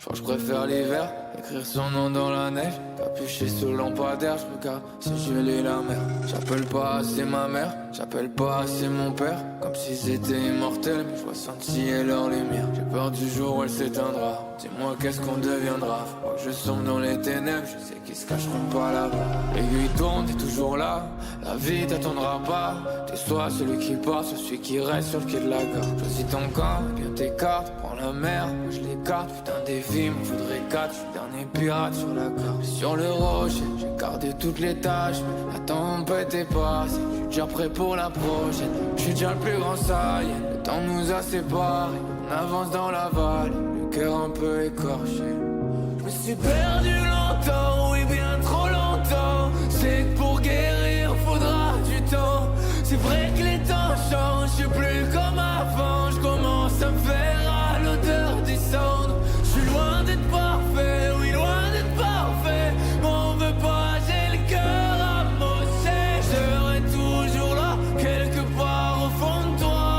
Je crois que je préfère l'hiver, écrire son nom dans la neige, capuché sous le lampadaire, je regarde si je lis la mer. J'appelle pas assez ma mère, j'appelle pas assez mon père, comme si c'était immortel, mais je vois scintiller leur lumière. J'ai peur du jour où elle s'éteindra, dis-moi qu'est-ce qu'on deviendra. Faut pas que je sombre dans les ténèbres, je sais qu'ils se cacheront pas là-bas. L'aiguille tourne, t'es toujours là, la vie t'attendra pas. T'es soit celui qui part, soit celui qui reste sur le quai de la gare. Choisis ton camp, bien tes cartes, prends la mer, moi je l'écarte. Putain des vies, m'en faudrait 4, je suis le dernier pirate sur la carte. Sur le rocher, j'ai gardé toutes les tâches, mais la tempête est passée, je suis déjà prêt pour la prochaine. Je suis déjà le plus grand, ça y est, le temps nous a séparés. On avance dans la vallée, le cœur un peu écorché. Je me suis perdu longtemps, oui bien trop longtemps. C'est que pour guérir faudra du temps. C'est vrai que les temps changent, je suis plus comme avant. Je commence à me faire à l'odeur des cendres. Je suis loin d'être parfait, oui loin d'être parfait. M'en veux pas, j'ai le cœur amoché. Je serai toujours là, quelque part au fond de toi.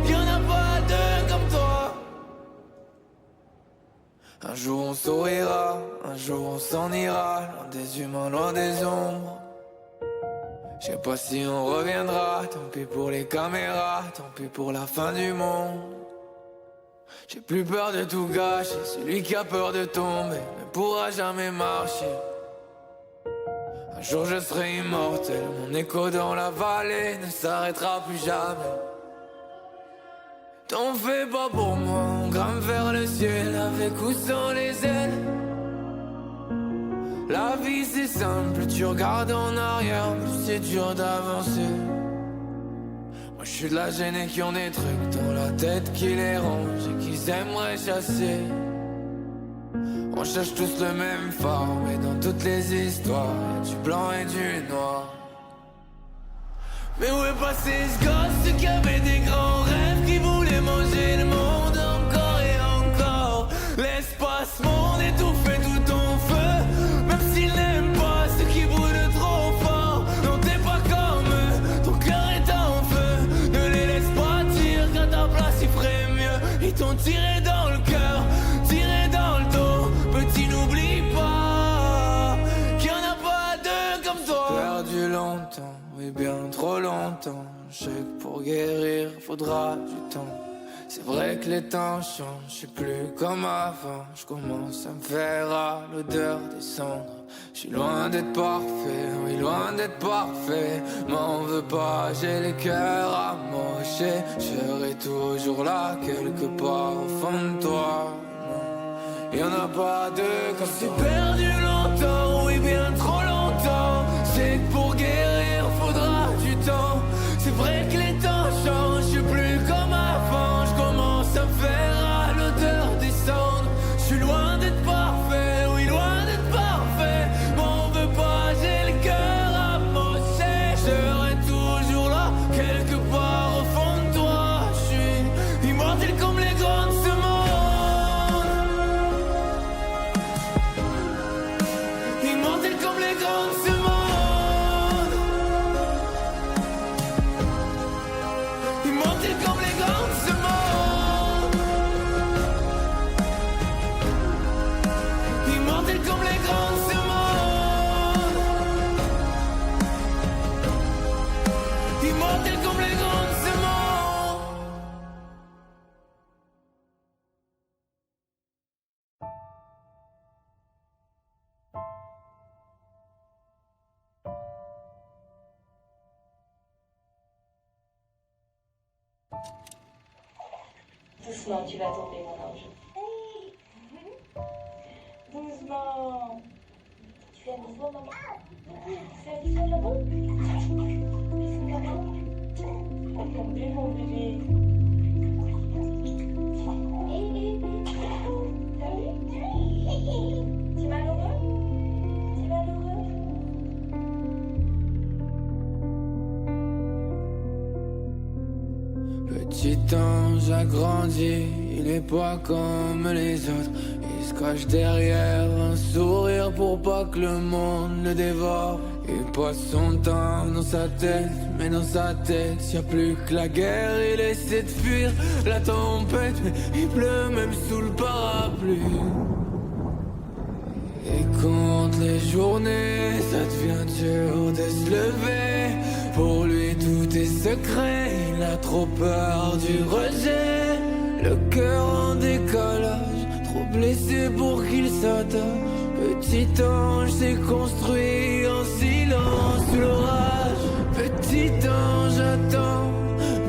Y'en a pas deux comme toi. Un jour on sourira, un jour on s'en ira. Loin des humains, loin des ombres. Je sais pas si on reviendra, tant pis pour les caméras, tant pis pour la fin du monde. J'ai plus peur de tout gâcher, celui qui a peur de tomber ne pourra jamais marcher. Un jour je serai immortel, mon écho dans la vallée ne s'arrêtera plus jamais. T'en fais pas pour moi, on grimpe vers le ciel avec ou sans les ailes. La vie c'est simple, plus tu regardes en arrière, plus c'est dur d'avancer. Moi je suis de la gênée qui ont des trucs dans la tête qui les rongent et qu'ils aimeraient chasser. On cherche tous le même phare, mais dans toutes les histoires, y'a du blanc et du noir. Mais où est passé ce gosse qui avait des grands rêves, qui voulait manger le monde encore et encore. L'espace monde étouffer tout ton feu, même s'il n'aime pas ceux qui brûlent trop fort. Non t'es pas comme eux, ton cœur est en feu. Ne les laisse pas tirer, qu'à ta place ils feraient mieux. Ils t'ont tiré dans le cœur, tiré dans le dos. Petit n'oublie pas qu'il y en a pas deux comme toi. Perdu longtemps, oui bien trop longtemps. Je sais que pour guérir faudra du temps. C'est vrai que les temps changent, je suis plus comme avant. Je commence à me faire à l'odeur des cendres. Je suis loin d'être parfait, oui loin d'être parfait. M'en veux pas, j'ai le cœur amoché. Je serai toujours là, quelque part au fond de toi. Y'en a pas deux comme si perdu longtemps, oui bien trop longtemps. C'est que pour guérir faudra du temps. C'est vrai que les temps changent, je suis plus comme avant. Je commence à me faire à l'odeur des cendres. Je suis loin d'être parfait, oui loin d'être parfait. M'en veux pas, j'ai le cœur amoché. Je serai toujours là, quelque part au fond de toi. Je suis immortel comme les grands de ce monde. Immortel comme les grands de ce monde. Immortel comme les grands de ce monde. Immortel comme les grands de ce monde. Immortel comme les grands de ce monde. Doucement, tu vas tomber, mon ange. Doucement. Tu fais un bisou, maman. Fais un bisou, maman. Bisou, maman. Oh, mon bébé. T'as vu? T'es malheureux? T'es malheureux? Petit ange a grandi, il est pas comme les autres. Il se cache derrière un sourire pour pas que le monde le dévore. Il passe son temps dans sa tête, mais dans sa tête y'a plus que la guerre. Il essaie de fuir la tempête, mais il pleut même sous le parapluie. Et quand les journées, ça devient dur de se lever, pour lui tout est secret, il a trop peur du rejet. Le cœur en décalage, trop blessé pour qu'il s'attache. Petit ange s'est construit en silence sous l'orage. Petit ange attend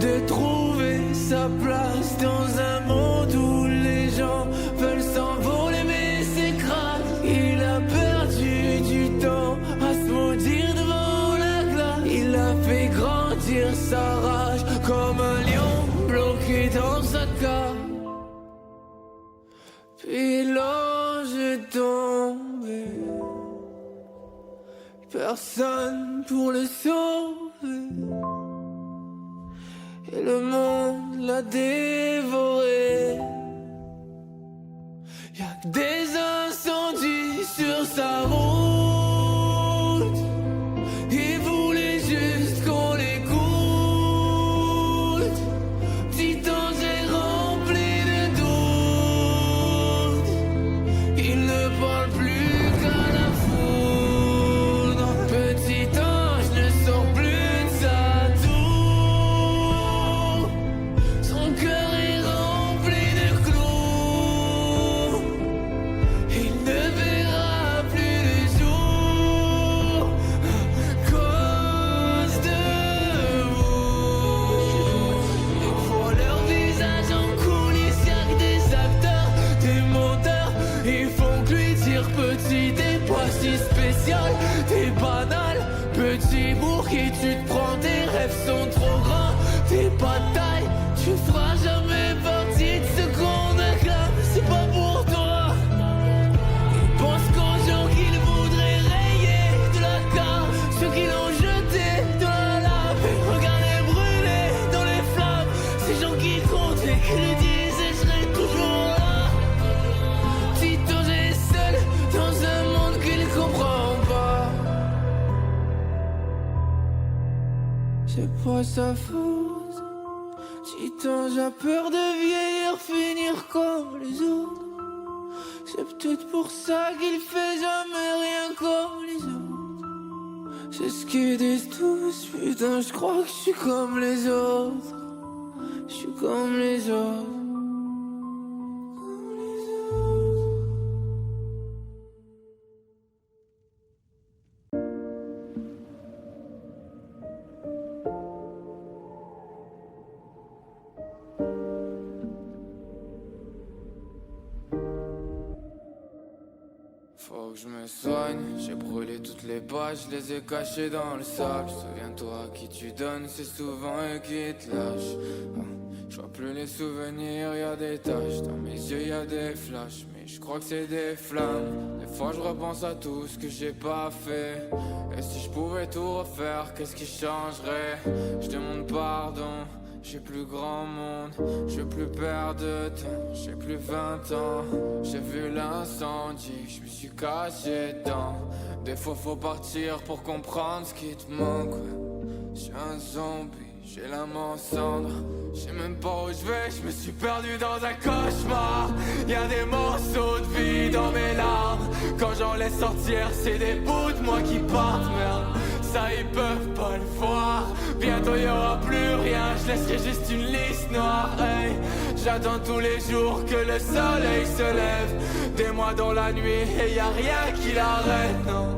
de trouver sa place dans un monde où les gens veulent s'envoler mais s'écrasent. Il a perdu du temps à se maudire devant la glace. Il a fait grandir sa rage comme un lion bloqué dans sa cage. Puis l'ange est tombé, personne pour le sauver, et le monde l'a dévoré. Y'a que des incendies sur sa route, il voulait juste qu'on l'écoute. Petit ange est rempli de doutes, il ne parle plus qu'à la foudre. Petit ange ne sort plus de sa tour, son cœur est rempli de clous. Il ne verra plus le jour à cause de vous. Ils voient leur visage en coulisses, y'a que des acteurs, des menteurs. Ils font que lui dire petit, t'es pas si spécial, t'es banal. Petit bourg qui tu te prends, tes rêves sont trop grands, t'es pas de taille, tu feras jamais partie de ce qu'on acclame, c'est pas pour toi. Ils pensent qu'aux gens qu'ils voudraient rayer de la carte, ceux qui l'ont jeté de la lave. Regardez brûler dans les flammes, ces gens qui comptent et qui lui disent et je serai toujours là. Petit ange est seul dans un monde qu'il comprend pas. C'est pas sa faute. Petit ange a peur de vieillir, finir comme les autres. C'est peut-être pour ça qu'il fait jamais rien comme les autres. C'est ce qu'ils disent tous, putain je crois que je suis comme les autres. Je suis comme les autres. Faut que je me soigne, j'ai brûlé toutes les pages, je les ai cachées dans le sable. Souviens-toi, qui tu donnes, c'est souvent eux qui te lâchent. Je vois plus les souvenirs, y'a des taches, dans mes yeux y'a des flashs, mais je crois que c'est des flammes. Des fois je repense à tout ce que j'ai pas fait, et si je pouvais tout refaire, qu'est-ce qui changerait? Je demande pardon. J'ai plus grand monde, je veux plus perdre de temps, j'ai plus 20 ans. J'ai vu l'incendie, je me suis caché dedans. Des fois faut partir pour comprendre ce qui te manque, ouais. J'suis un zombie, j'ai l'âme en cendres. J'sais même pas où je vais, je me suis perdu dans un cauchemar. Y'a des morceaux de vie dans mes larmes. Quand j'en laisse sortir, c'est des bouts de moi qui partent, merde. Ça ils peuvent pas le voir. Bientôt y aura plus rien, je laisserai juste une liste noire, hey. J'attends tous les jours que le soleil se lève. Des mois dans la nuit et y a rien qui l'arrête, non.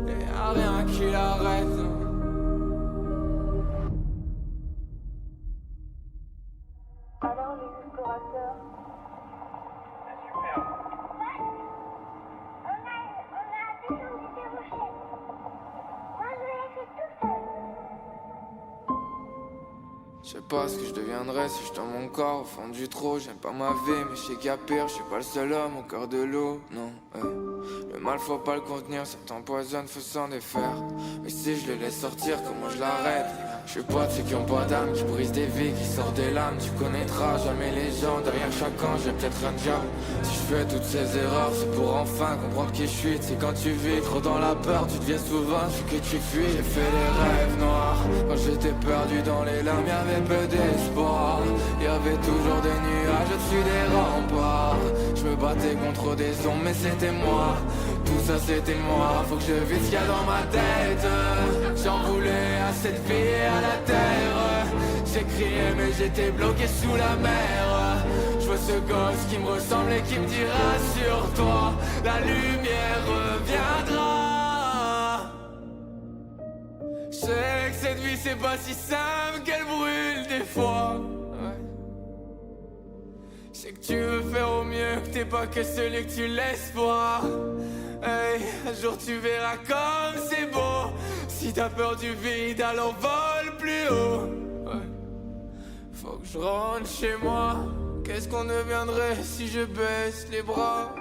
Y a rien qui l'arrête, non. Alors les explorateurs. Super. On a descendu des rochers. Moi je l'ai fait tout seul. Je sais pas ce que je deviendrais si je dans mon corps au fond du trou. J'aime pas ma vie mais je sais qu'il y a pire. Je suis pas le seul homme au cœur de l'eau, non, Le mal faut pas le contenir, ça t'empoisonne, faut s'en défaire. Mais si je le laisse sortir, comment je l'arrête? Je suis pas de ceux qui ont pas d'âme, qui brisent des vies, qui sortent des lames. Tu connaîtras jamais les gens, derrière chaque ange j'ai peut-être un diable. Si je fais toutes ces erreurs, c'est pour enfin comprendre qui je suis. C'est quand tu vis trop dans la peur, tu deviens souvent celui que tu fuis. J'ai fait des rêves noirs, quand j'étais perdu dans les larmes, y'avait peu d'espoir. Y'avait toujours des nuages au-dessus des remparts. Je me battais contre des ombres, mais c'était moi. Tout ça c'était moi, faut que je vide ce qu'il y a dans ma tête. J'en voulais à cette vie et à la terre. J'ai crié mais j'étais bloqué sous la mer. Je vois ce gosse qui me ressemble et qui me dira sur toi la lumière reviendra. Je sais que cette vie c'est pas si simple, qu'elle brûle des fois. Je sais que tu veux faire au mieux, que t'es pas que celui que tu laisses voir. Hey, un jour tu verras comme c'est beau. Si t'as peur du vide, alors vole plus haut. Ouais. Faut que je rentre chez moi. Qu'est-ce qu'on deviendrait si je baisse les bras?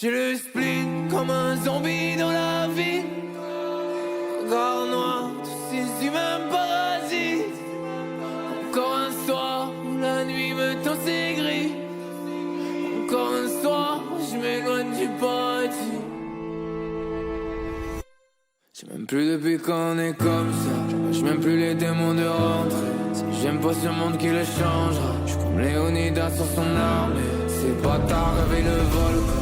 J'ai le spleen comme un zombie dans la vie. Regard noir, tous ces humains parasites. Encore un soir où la nuit me tend ses gris. Encore un soir où je m'éloigne du paradis. Je sais même plus depuis quand on est comme ça. Je même plus les démons de rentrer. Si j'aime pas ce monde qui le changera. Je suis comme Léonidas sur son armée. Ces bâtards réveillent le volcan.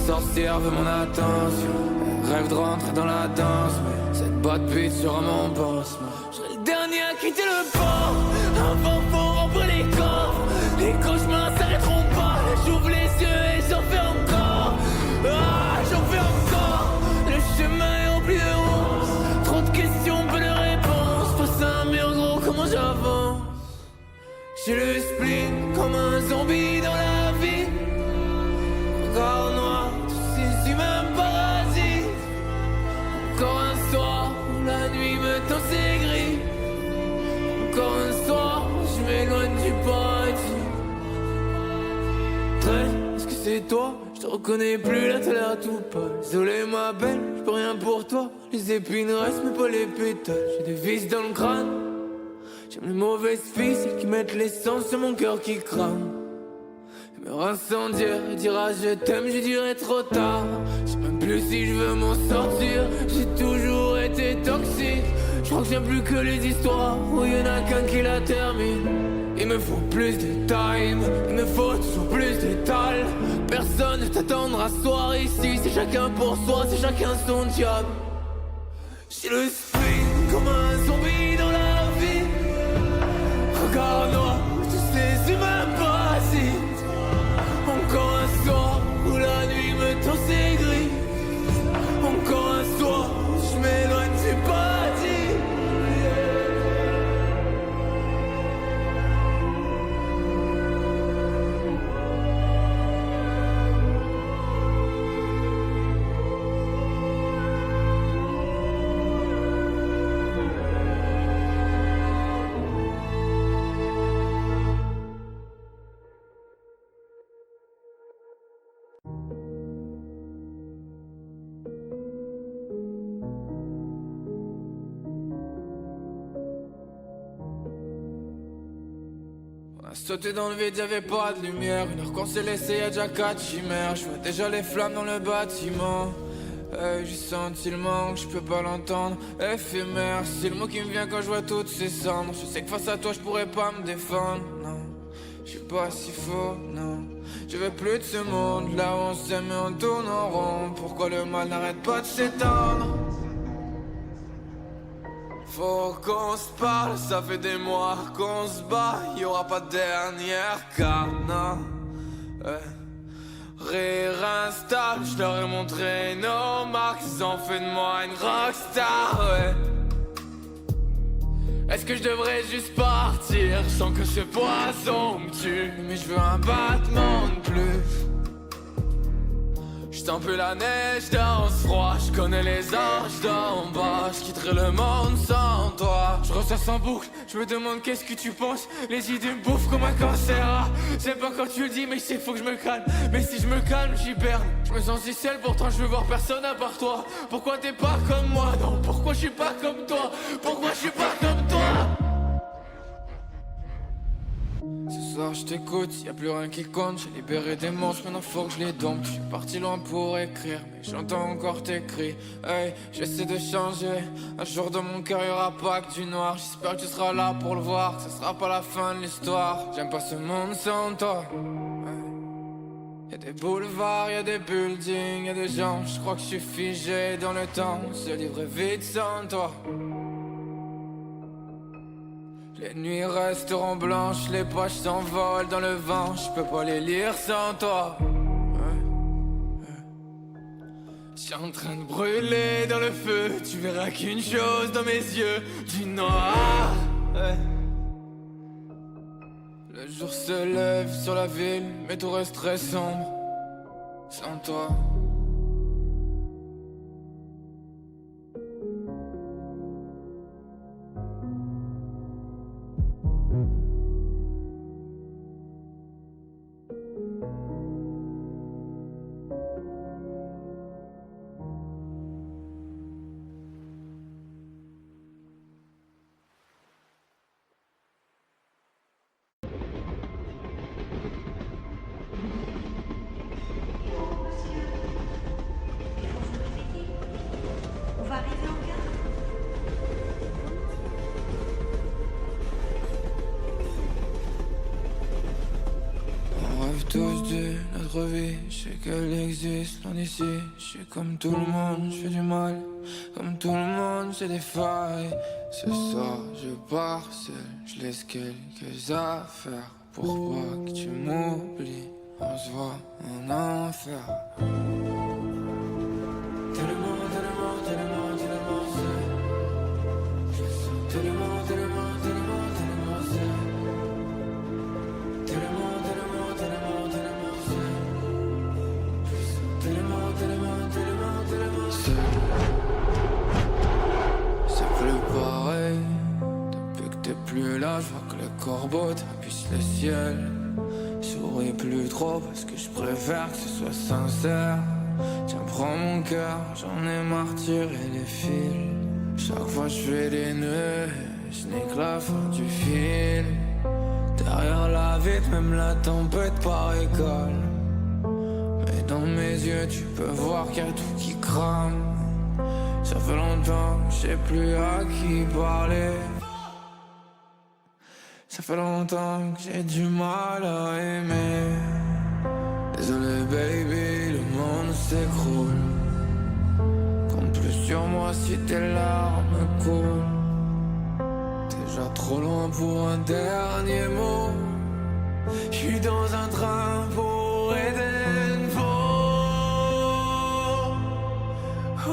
Sorcière veut mon attention. Elle rêve de rentrer dans la danse, mais cette botte vide sera mon pansement. Je serai le dernier à quitter le port. Avant faut remplir les coffres. Les cauchemars s'arrêteront pas. J'ouvre les yeux et j'en fais encore. Ah, j'en fais encore. Le chemin est rempli de ronces. Trop de questions, peu de réponses. Face à un mur gros, comment j'avance? J'ai le spleen comme un zombie dans la vie. Regard noir, tous ces humains parasites. Encore un soir où la nuit me tend ses gris. Encore un soir où je m'éloigne du paradis. Traîne, est-ce que c'est toi? Je te reconnais plus, là t'as l'air tout pâle. Désolé ma belle, je peux rien pour toi. Les épines restent mais pas les pétales. J'ai des vis dans le crâne. J'aime les mauvaises filles, celles qui mettent l'essence sur mon cœur qui crame. Me incendier, dira je t'aime, je dirai trop tard. Je sais même plus si je veux m'en sortir. J'ai toujours été toxique. Je crois que j'aime plus que les histoires où y'en a qu'un qui la termine. Il me faut plus de time, il me faut toujours plus d'étal. Personne ne t'attendra ce soir ici. C'est chacun pour soi, c'est chacun son diable. J'ai le spleen comme un zombie dans la vie. Regard noir, tous ces humains parasites. Encore un soir où la nuit me tend ses gris. Encore un soir où je m'éloigne du paradis. On a sauté dans le vide, y'avait pas de lumière. Une heure qu'on s'est laissé, y'a déjà 4 chimères. Je vois déjà les flammes dans le bâtiment. Hey, j'ai senti le manque, je peux pas l'entendre. Éphémère, c'est le mot qui me vient quand je vois toutes ces cendres. Je sais que face à toi je pourrais pas me défendre. Non, je suis pas si faux, non. Je veux plus de ce monde, là où on s'aime et on tourne en rond. Pourquoi le mal n'arrête pas de s'étendre? Faut qu'on se parle, ça fait des mois qu'on se bat. Y'aura pas de dernière carte, non. Rire instable, je leur ai montré nos marques. Ils ont fait de moi une rockstar, ouais. Est-ce que je devrais juste partir sans que ce poison me tue? Mais je veux un battement de plus. J'sens peu la neige dans ce froid, je connais les anges d'en bas, je quitterai le monde sans toi. Je ressasse en boucle, je me demande qu'est-ce que tu penses. Les idées me bouffent comme un cancer. J'aime pas quand tu le dis, mais je sais faut que je me calme. Mais si je me calme, j'hiberne. Je me sens si seul, pourtant je veux voir personne à part toi. Pourquoi t'es pas comme moi? Non, pourquoi je suis pas comme toi? Pourquoi je suis pas comme toi? Ce soir je t'écoute, y'a plus rien qui compte. J'ai libéré des monstres, maintenant faut que je les dompte. Je suis parti loin pour écrire, mais j'entends encore tes cris. Hey, j'essaie de changer. Un jour dans mon cœur y'aura pas que du noir. J'espère que tu seras là pour le voir, que ce sera pas la fin de l'histoire. J'aime pas ce monde sans toi. Y'a des boulevards, y'a des buildings, y'a des gens. Je crois que je suis figé dans le temps. Se livrer vite sans toi. Les nuits resteront blanches, les pages s'envolent dans le vent. Je peux pas les lire sans toi. J'suis en train de brûler dans le feu. Tu verras qu'une chose dans mes yeux, du noir. Le jour se lève sur la ville, mais tout reste très sombre sans toi. On va arriver en gare. On rêve tous de notre vie, je sais qu'elle existe loin d'ici. Je suis comme tout le monde, je fais du mal. Comme tout le monde, j'ai des failles. Ce soir, je pars seul, je laisse quelques affaires. Pour pas que tu m'oublies, on se voit en enfer. Tellement, tellement, tellement, tellement seul. Je me sens tellement, tellement, tellement, tellement seul. Tellement, tellement, tellement, tellement seul. Je me sens tellement, tellement, tellement, tellement seul. C'est plus pareil. Depuis que t'es plus là, je vois que les corbeaux tapissent le ciel. Souris plus trop parce que je préfère que ce soit sincère. Tiens, prends mon cœur, j'en ai marre de tirer les fils. Chaque fois je fais des nœuds, je n'ai que la fin du fil. Derrière la vitre, même la tempête paraît calme. Mais dans mes yeux, tu peux voir qu'il y a tout qui crame. Ça fait longtemps que je sais plus à qui parler. Ça fait longtemps que j'ai du mal à aimer. Désolé baby, le monde s'écroule. Compte plus sur moi si tes larmes coulent. Déjà trop loin pour un dernier mot. J'suis dans un train pour Edenfall. Oh,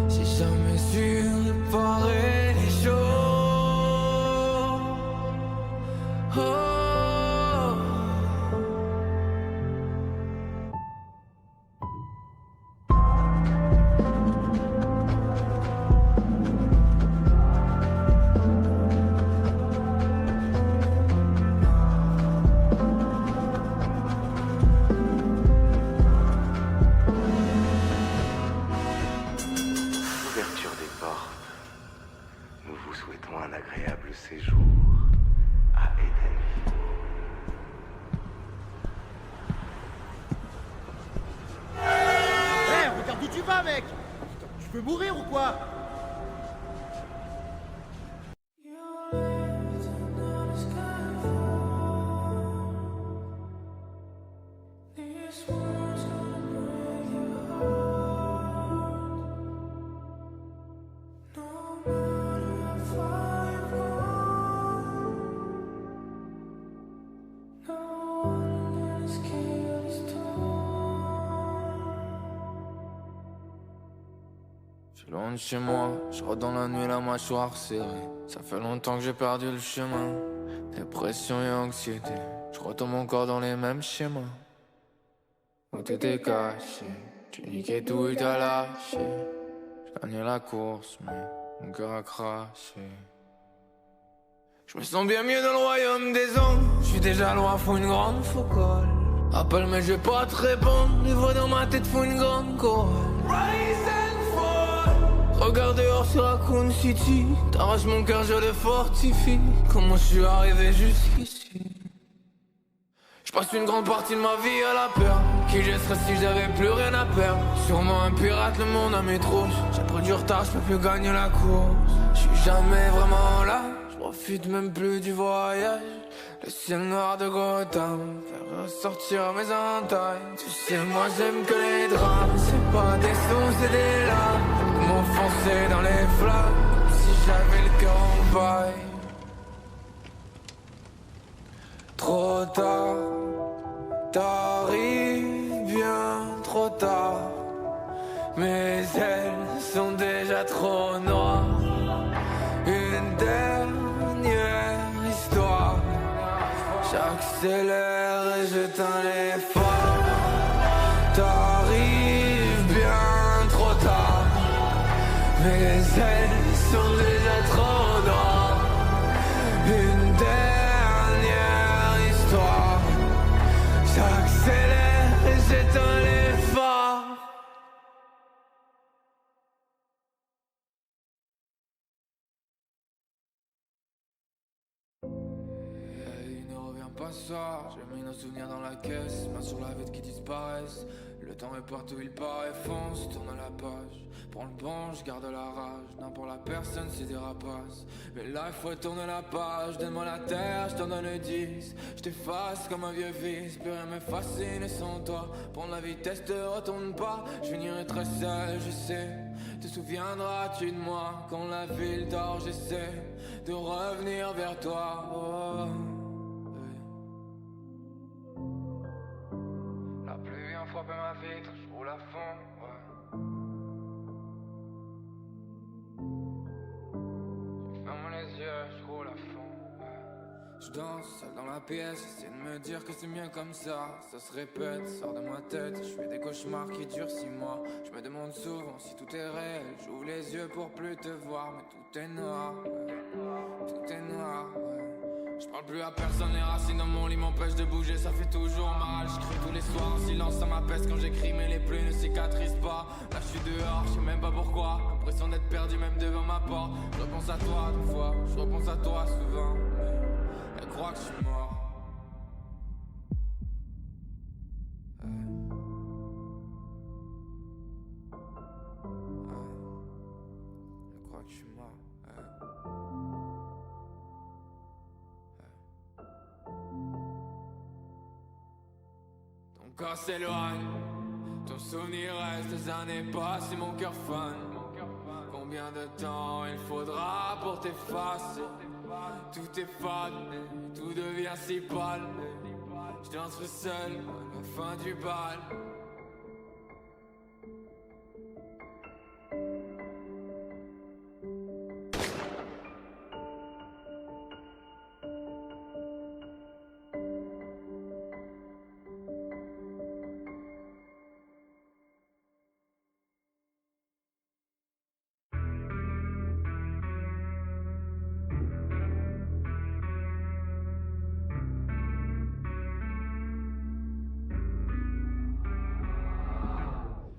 j'ai jamais su réparer les choses. Oh. Ouverture des portes. Nous vous souhaitons un agréable séjour à Edenville. Hé, regarde où tu vas, mec! Putain, tu veux mourir ou quoi? Je suis loin de chez moi, je rôde dans la nuit la mâchoire serrée. Ça fait longtemps que j'ai perdu le chemin. Dépression et anxiété, je retombe encore dans les mêmes schémas. Où t'étais caché, tu niquais tout et t'as lâché. Je gagnais la course mais mon cœur a craché. Je me sens bien mieux dans le royaume des ondes. Je suis déjà loin, faut une grande focale. Appelle mais je vais pas te répondre. Les voix dans ma tête font une grande chorale. Rise and fall. Regarde dehors sur Raccoon City. T'arraches mon cœur, je le fortifie. Comment je suis arrivé jusqu'ici? Je passe une grande partie de ma vie à la peur. Qui je serais si j'avais plus rien à perdre? Sûrement un pirate, le monde à mes trousses. J'ai pris du retard, je peux plus gagner la course. Je suis jamais vraiment là. Je profite même plus du voyage. Le ciel noir de Gotham fait ressortir mes entailles. Tu sais moi j'aime que les drames. C'est pas des sons c'est des larmes. M'enfoncer dans les flammes si j'avais le cœur en paille. Trop tard, t'arrives bien trop tard. Mes ailes sont déjà trop noires. Une dernière histoire. J'accélère et j'éteins les phares. T'arrives bien trop tard. Mes ailes sont déjà trop noires. Une dernière histoire. J'accélère et j'éteins les phares. Pas ça, j'ai mis nos souvenirs dans la caisse, main sur la vitre qui disparaissent. Le temps est partout, il paraît, fonce, tourne la page. Prends le banc, je garde la rage. N'importe la personne, c'est des rapaces. Mais là, il faut tourner la page. Donne-moi la terre, je t'en donne le 10. Je t'efface comme un vieux fils, plus rien me fascine sans toi. Prendre la vitesse, te retourne pas. Je finirai très seul, je sais. Te souviendras-tu de moi? Quand la ville dort, j'essaie de revenir vers toi. Oh. Frapper ma vitre, je roule à fond, ouais. Je ferme les yeux, je roule à fond, ouais. Je danse seul dans la pièce, j'essaie de me dire que c'est mieux comme ça. Ça se répète, sort de ma tête, je fais des cauchemars qui durent 6 mois. Je me demande souvent si tout est réel, j'ouvre les yeux pour plus te voir. Mais tout est noir, ouais. Tout est noir, ouais. Je parle plus à personne, les racines dans mon lit m'empêchent de bouger, ça fait toujours mal. Je crie tous les soirs en silence, ça m'apaise quand j'écris, mais les plaies ne cicatrisent pas. Là je suis dehors, je sais même pas pourquoi. L'impression d'être perdu même devant ma porte. Je repense à toi des fois, je repense à toi souvent. Mais elle croit que je suis mort. Elle croit que je suis mort. Ton corps s'éloigne, ton souvenir reste des années passées, mon cœur fan. Combien de temps il faudra pour t'effacer? Tout est fade, tout devient si pâle. Je danserai seul à la fin du bal.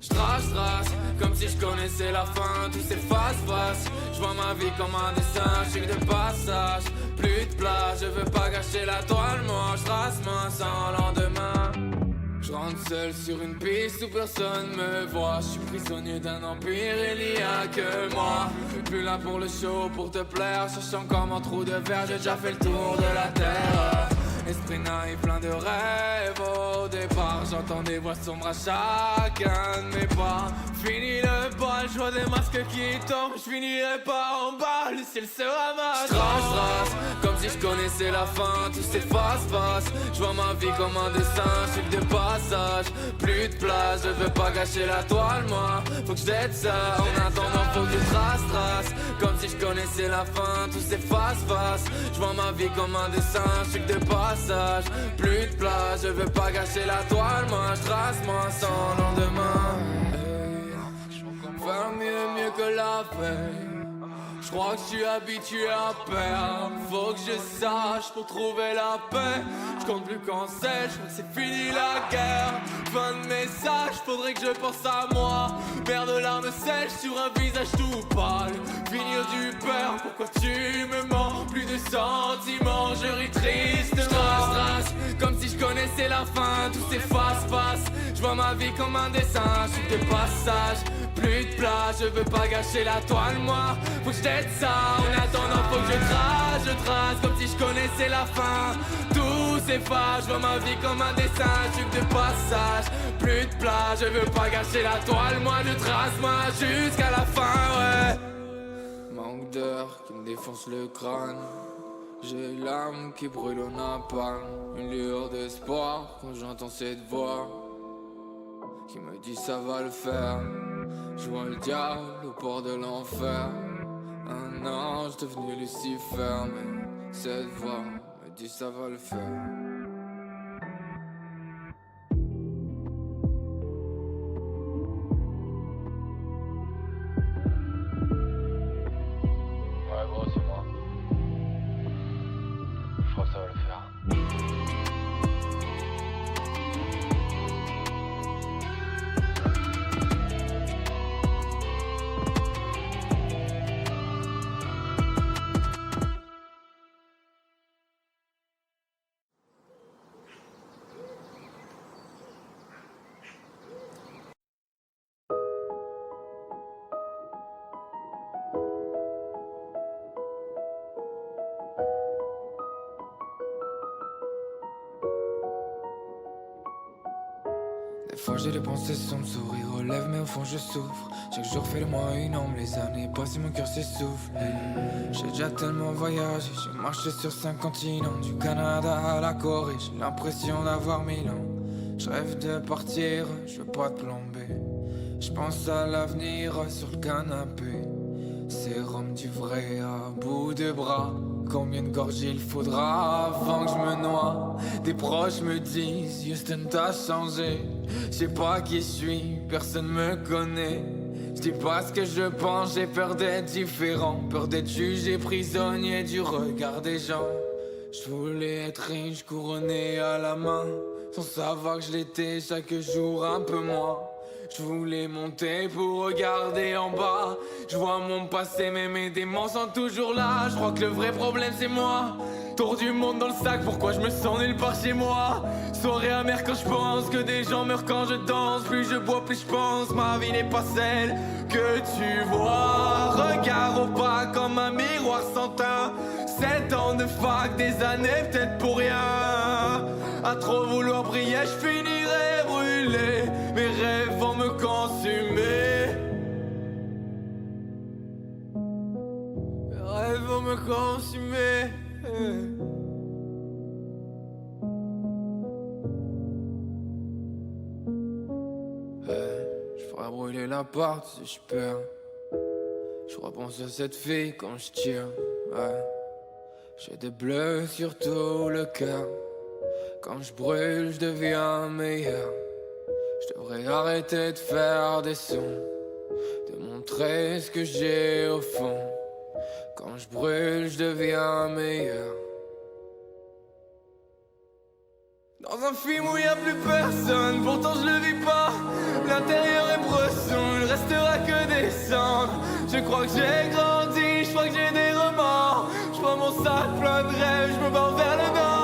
J'trace, comme si je connaissais la fin, tout s'efface, je vois ma vie comme un dessin, je suis de passage, plus de place, je veux pas gâcher la toile, moi j'trace main sans lendemain. Je rentre seul sur une piste où personne me voit, je suis prisonnier d'un empire, il n'y a que moi. Je suis plus là pour le show, pour te plaire, cherche encore mon trou de verre, j'ai déjà fait le tour de la terre. Esprit naïf, plein de rêves, au départ j'entends J'entends des voix sombres à chacun de mes pas. Fini le bal, je vois des masques qui tombent. Je finirai pas en bas, le ciel se ramasse. J'trace, comme si je connaissais la fin. Tout s'efface, je vois ma vie comme un dessin. Je suis de passage, plus de place. Je veux pas gâcher la toile, moi. Faut que j'aide ça, en attendant faut que je trace. Comme si je connaissais la fin, tout s'efface, je vois ma vie comme un dessin. Je suis de passage, plus de place. Je veux pas gâcher la toile, moi. Je trace moi sans lendemain. Faire mieux que la paix. Je crois que je suis habitué à perdre. Faut que je sache pour trouver la paix. Je compte plus quand c'est, je crois que c'est fini la guerre. Fin de message, faudrait que je pense à moi. Merde de larmes sèches sur un visage tout pâle. Finir du peur, pourquoi tu me mens? Plus de sentiments, je ris tristement. Trace, comme si je connaissais la fin. Tout s'efface, je vois ma vie comme un dessin. Je suis de passage, plus de place. Je veux pas gâcher la toile, moi. Faut que je t'aide ça, en attendant faut que je trace comme si je connaissais la fin. Tout s'efface, je vois ma vie comme un dessin. Je suis de passage, plus de place. Je veux pas gâcher la toile, moi. Je trace moi jusqu'à la fin, ouais. Manque d'air qui me défonce le crâne. J'ai l'âme qui brûle au napalm. Une lueur d'espoir quand j'entends cette voix qui me dit ça va le faire. Je vois le diable au port de l'enfer. Un ange devenu Lucifer. Mais cette voix me dit ça va le faire. Ouais, gros, c'est moi. Je crois que ça va le faire. Des fois j'ai des pensées sombres, sourire aux lèvres mais au fond je souffre. Chaque jour fait de moi une ombre, les années passent et mon cœur s'essouffle. J'ai déjà tellement voyagé, j'ai marché sur 5 continents. Du Canada à la Corée, j'ai l'impression d'avoir 1000 ans. Je rêve de partir, je veux pas te plomber. Je pense à l'avenir sur le canapé. Sérum du vrai à bout de bras. Combien de gorges il faudra avant que je me noie? Des proches me disent Houston t'as changé. Je sais pas qui je suis, personne me connaît. Je dis pas ce que je pense, j'ai peur d'être différent. Peur d'être jugé, prisonnier du regard des gens. Je voulais être riche, couronné à la main, sans savoir que je l'étais chaque jour un peu moins. Je voulais monter pour regarder en bas. Je vois mon passé mais mes démons sont toujours là. Je crois que le vrai problème c'est moi. Tour du monde dans le sac, pourquoi je me sens nulle part chez moi? Soirée amère quand je pense que des gens meurent quand je danse. Plus je bois, plus je pense, ma vie n'est pas celle que tu vois. Regard opaque comme un miroir sans teint. 7 ans de fac, des années peut-être pour rien. À trop vouloir briller, je finirai brûlé. Mes rêves vont me consumer. Mes rêves vont me consumer. Je ferais brûler l'appart si je perds. Je repense à cette fille quand je tire. J'ai des bleus sur tout le cœur. Quand je brûle, je deviens meilleur. Je devrais arrêter de faire des sons, de montrer ce que j'ai au fond. Quand je brûle, je deviens meilleur. Dans un film où y a plus personne, pourtant je le vis pas. L'intérieur est bresson, il restera que des cendres. Je crois que j'ai grandi, je crois que j'ai des remords. Je prends mon sac plein de rêves, je me barre vers le nord.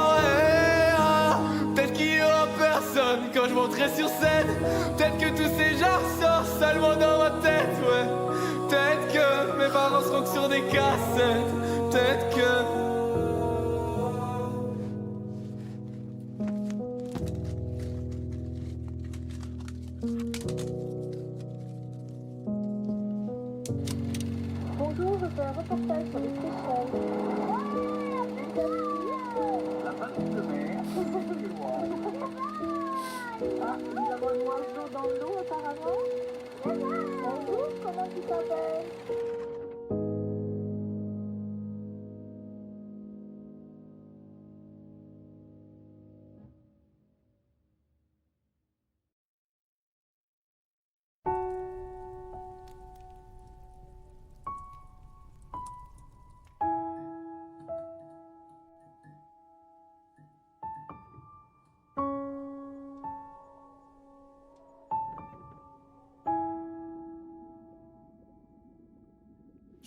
Peut-être qu'il y aura personne quand je monterai sur scène. Peut-être que tous ces gens sortent seulement dans ma tête, ouais. Peut-être que mes parents seront que sur des cassettes. Peut-être que... Bonjour, je fais un reportage sur les Seychelles. La famille de mer, excusez-moi. Ah, il y a un oiseau dans l'eau apparemment. Bonjour, comment tu t'appelles?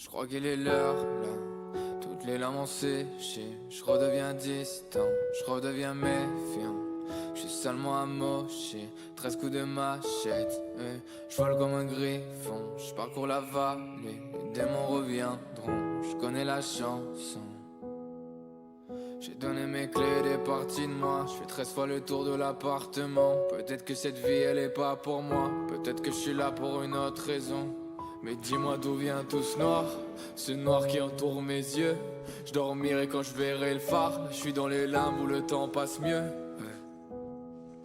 Je crois qu'il est l'heure là, toutes les larmes ont séché. Je redeviens distant, je redeviens méfiant. Je suis seulement amoché, 13 coups de machette. Je vole comme un griffon, je parcours la vallée. Les démons reviendront, je connais la chanson. J'ai donné mes clés des parties de moi. Je fais 13 fois le tour de l'appartement. Peut-être que cette vie elle est pas pour moi. Peut-être que je suis là pour une autre raison. Mais dis-moi d'où vient tout ce noir qui entoure mes yeux. Je dormirai quand je verrai le phare. Je suis dans les limbes où le temps passe mieux.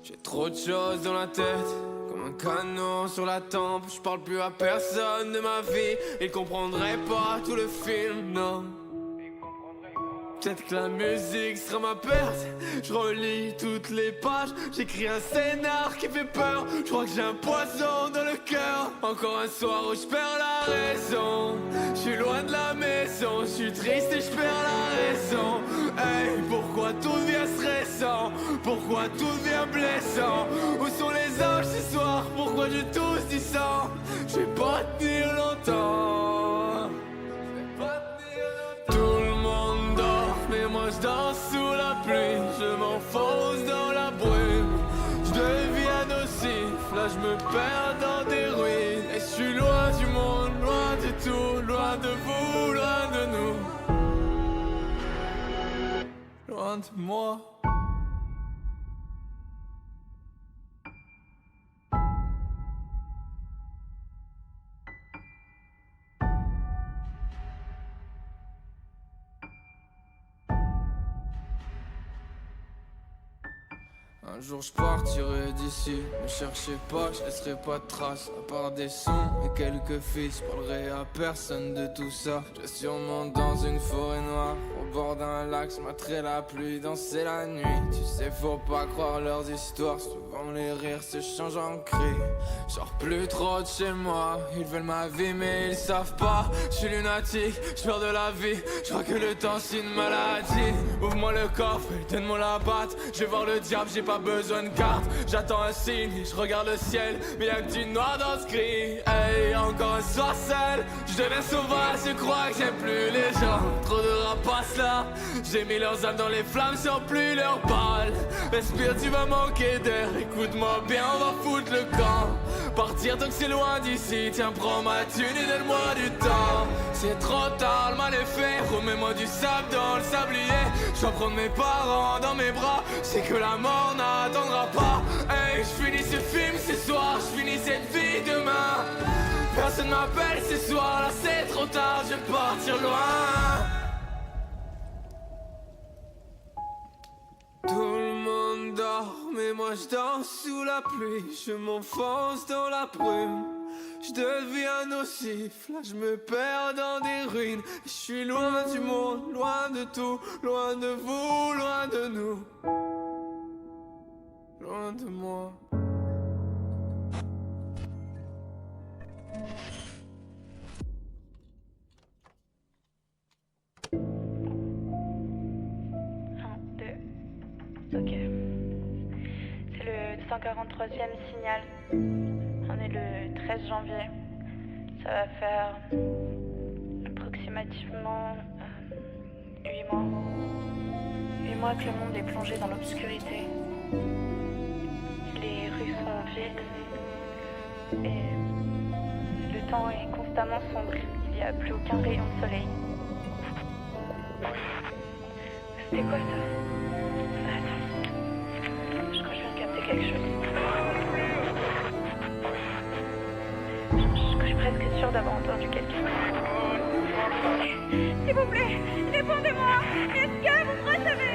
J'ai trop de choses dans la tête, comme un canon sur la tempe. Je parle plus à personne de ma vie. Ils comprendraient pas tout le film, non. Peut-être que la musique sera ma perte. Je relis toutes les pages. J'écris un scénar qui fait peur. Je crois que j'ai un poison dans le cœur. Encore un soir où je perds la raison. Je suis loin de la maison. Je suis triste et je perds la raison. Hey, pourquoi tout devient stressant? Pourquoi tout devient blessant? Où sont les anges ce soir? Pourquoi je tousse du sang? Je vais pas tenir longtemps. Tout le monde dort, mais moi je danse sous la pluie. Je m'enfonce dans la brume, je deviens nocif. Là je me perds dans des ruines. Et je suis loin du monde, loin de tout. Loin de vous, loin de nous. Loin de moi. Un jour je partirai d'ici, ne cherchez pas, je laisserai pas de traces. À part des sons et quelques filles, je parlerai à personne de tout ça. Je suis sûrement dans une forêt noire, au bord d'un lac, je m'atterai la pluie, danser la nuit. Tu sais, faut pas croire leurs histoires, souvent les rires se changent en cris. Je sors plus trop de chez moi, ils veulent ma vie mais ils savent pas. Je suis lunatique, je perds de la vie, je crois que le temps c'est une maladie. Ouvre-moi le coffre et donne-moi la batte, je vais voir le diable, j'ai pas besoin de carte. J'attends un signe, je regarde le ciel, mais y'a que du noir dans ce gris. Hey, encore un soir seul, je deviens sauvage, je crois que j'aime plus les gens. Trop de rapaces là, j'ai mis leurs âmes dans les flammes sans plus leurs balles. Respire, tu vas manquer d'air, écoute-moi bien, on va foutre le camp. Partir tant que c'est loin d'ici, tiens prends ma thune et donne-moi du temps. C'est trop tard, le mal est fait, remets-moi du sable dans le sablier. Je dois prendre mes parents dans mes bras, c'est que la mort n'attendra pas. Hey, je finis ce film ce soir, je finis cette vie demain. Personne m'appelle ce soir, là c'est trop tard, je vais partir loin. Tout le monde dort, mais moi je danse sous la pluie. Je m'enfonce dans la brume, je deviens nocif. Là je me perds dans des ruines. Je suis loin du monde, loin de tout. Loin de vous, loin de nous. Loin de moi. Ok. C'est le 143e signal. On est le 13 janvier. Ça va faire approximativement 8 mois. 8 mois que le monde est plongé dans l'obscurité. Les rues sont vides. Et le temps est constamment sombre. Il n'y a plus aucun rayon de soleil. C'était quoi ça? Attends. Je crois que je viens de capter quelque chose. presque sûre d'avoir entendu quelqu'un. S'il vous plaît, répondez-moi. Est-ce que vous me recevez?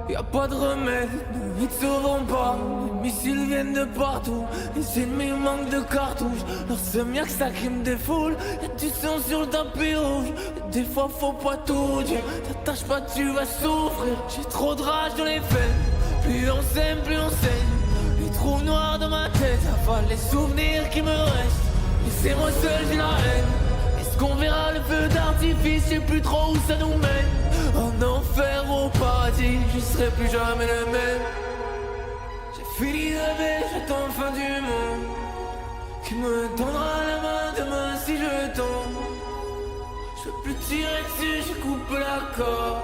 Y'a pas de remède, ils te sauveront pas. Les missiles viennent de partout, les ennemis manquent de cartouches. Leur seum y'a que ça qui me défoule. Y'a du sang sur le tapis rouge. Et des fois faut pas tout dire. T'attaches pas, tu vas souffrir. J'ai trop de rage dans les veines. Plus on s'aime, plus on saigne. Les trous noirs dans ma tête, avalent les souvenirs qui me restent. Laissez-moi seul, j'ai la haine. Est-ce qu'on verra le feu d'artifice? Je sais plus trop où ça nous mène. En enfer ou au paradis, je serai plus jamais le même. J'ai fini de rêver, j'attends la fin du monde. Qui me tendra la main demain si je tombe. Je peux plus tirer dessus, j'ai coupé la corde.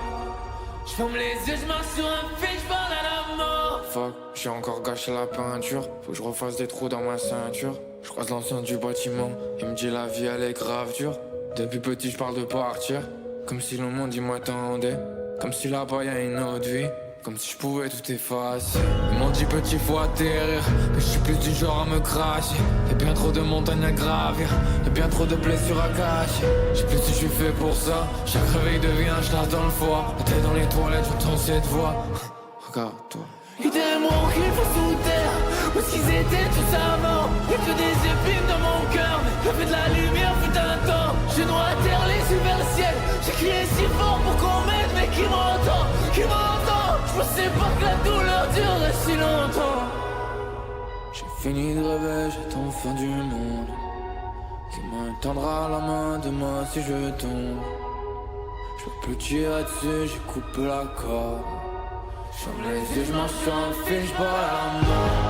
Je ferme les yeux, je marche sur un fil, je parle à la mort. Fuck, j'ai encore gâché la peinture. Faut que je refasse des trous dans ma ceinture. Je croise l'ancien du bâtiment, il me dit la vie elle est grave dure. Depuis petit je parle de partir, comme si le monde il m'attendait. Comme si là-bas y'a une autre vie, comme si je pouvais tout effacer. Ils m'ont dit petit faut atterrir, mais je suis plus du genre à me cracher. Y'a bien trop de montagnes à gravir, y'a bien trop de blessures à cacher. Je sais plus si je suis fait pour ça, chaque réveil devient un chat dans le foie. La tête dans les toilettes, j'entends cette voix. Regarde-toi. Ils t'aimeront qu'il faut sous terre. Où est-ce qu'ils étaient tous avant? Y'a que des épines dans mon cœur, mais y'a fait de la lumière fut un temps. Genoux à terre, les yeux vers le ciel. J'ai crié si fort pour qu'on m'aide, mais qui m'entend? Qui m'entend? Je pensais pas que la douleur durerait si longtemps. J'ai fini de rêver, j'attends la fin du monde. Qui me tendra la main demain si je tombe? Je peux plus tirer dessus, j'ai coupé la corde. J'ferme les yeux, je marche sur un fil, je parle à la mort.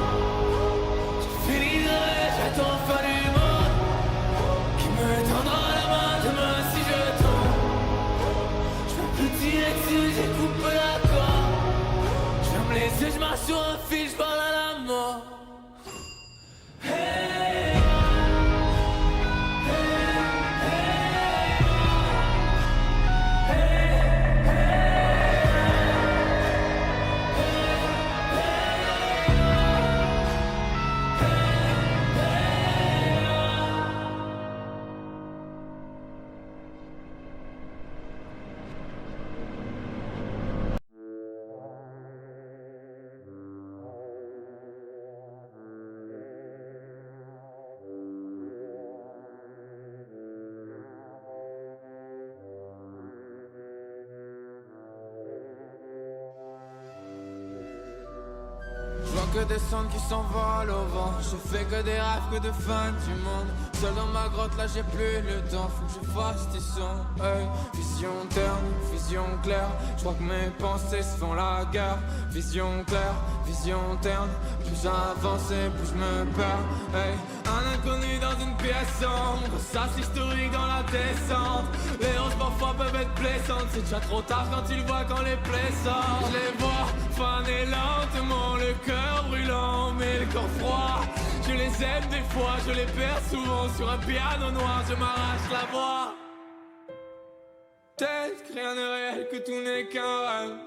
J'ai fini de rêver, j'attends la fin du monde. Qui me tendra la main demain si je tombe? Je peux plus tirer dessus, j'ai coupé la corde. J'ferme les yeux, je marche sur un fil, je parle à la mort. Hey. Que des cendres qui s'envolent au vent. Je fais que des rêves, que de fin du monde. Seul dans ma grotte, là j'ai plus le temps. Faut que je fasse des sons. Hey, vision terne, vision claire. Je crois que mes pensées se font la guerre. Vision claire, vision terne. Plus j'avance, plus je me perds. Hey, un inconnu dans une pièce sombre. Ça c'est historique dans la descente. Les roses parfois peuvent être blessantes. C'est déjà trop tard quand tu le vois, quand les plaies sortent. Je les vois faner lentement, le cœur brûlant mais le corps froid. Je les aime des fois, je les perds souvent. Sur un piano noir je m'arrache la voix. Peut-être que rien n'est réel, que tout n'est qu'un rêve.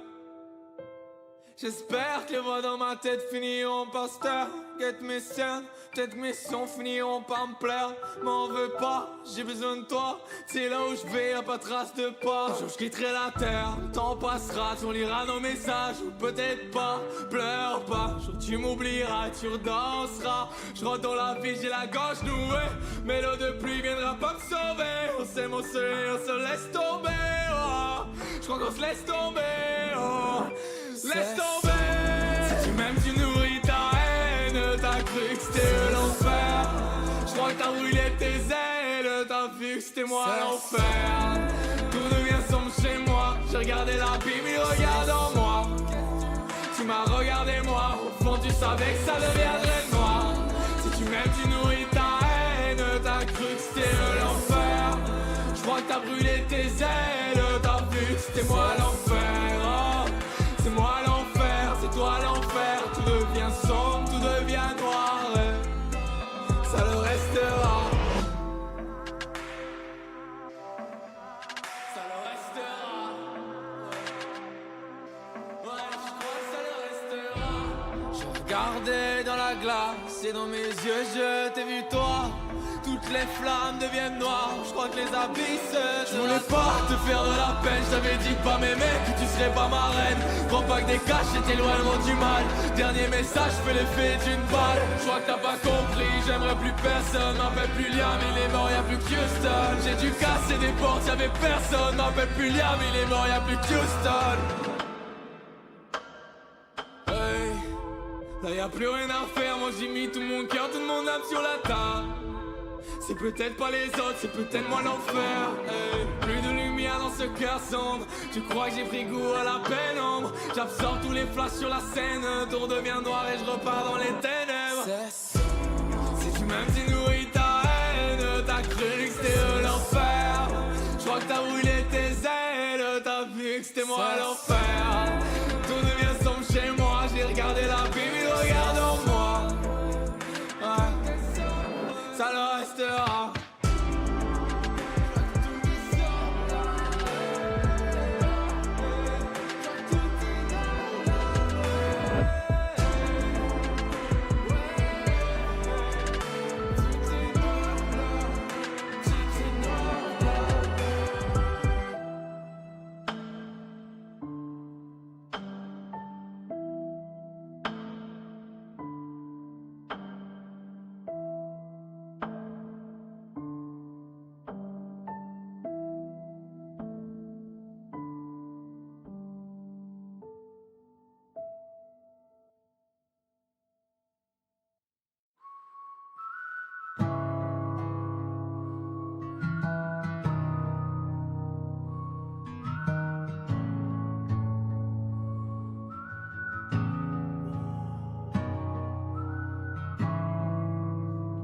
J'espère que les voix dans ma tête finiront par se taire. Guette mes scènes, peut-être que mes sons finiront par me plaire. M'en veux pas, j'ai besoin de toi. C'est là où je vais, y'a pas trace de pas. Un jour je quitterai la terre, le temps passera. On lira nos messages, ou peut-être pas. Pleure pas, un jour tu m'oublieras, tu redanseras. Je rentre dans la vie, j'ai la gorge nouée. Mais l'eau de pluie viendra pas me sauver. On s'aime, on se laisse tomber. Oh, je crois qu'on se laisse tomber. Oh, laisse tomber. Si tu m'aimes, tu nourris ta haine. T'as cru que c'était l'enfer. Je crois que t'as brûlé tes ailes. T'as vu que c'était moi l'enfer. Tout devient sombre chez moi. J'ai regardé l'abîme, il regarde en moi. Tu m'as regardé moi. savais que ça deviendrait noir. Si tu m'aimes, tu nourris ta haine. T'as cru que c'était l'enfer. Je crois que t'as brûlé tes ailes. T'as vu que c'était moi l'enfer. Oh, c'est moi l'enfer, c'est toi l'enfer. Tout devient sombre, tout devient noir. Et ça le restera. Ça le restera. Ouais, je crois que ça le restera. Je regardais dans la glace et dans mes yeux je t'ai vu toi. Toutes les flammes deviennent noires, je crois que les abysses. Je voulais pas te faire de la peine, je t'avais dit pas m'aimer, que tu serais pas ma reine. Prends pas que des caches, c'était loin du mal. Dernier message, fais l'effet d'une balle. Je crois que t'as pas compris, j'aimerais plus personne. M'appelle plus Liam, il est mort, y'a plus que Houston. J'ai dû casser des portes, y'avait personne. M'appelle plus Liam, il est mort, y'a plus que Houston. Hey, là y'a plus rien à faire, moi j'ai mis tout mon cœur, toute mon âme sur la table. C'est peut-être pas les autres, c'est peut-être moi l'enfer. Hey, plus de lumière dans ce cœur sombre. Tu crois que j'ai pris goût à la pénombre. J'absorbe tous les flashs sur la scène. Tout redevient noir et je repars dans les ténèbres. Si tu m'aimes, tu nourris ta haine. T'as cru que c'était l'enfer. Je crois que t'as brûlé tes ailes. T'as vu que c'était moi l'enfer. Tout devient sombre chez moi. J'ai regardé la Bible, il regarde en moi. Ouais. Ça le restera.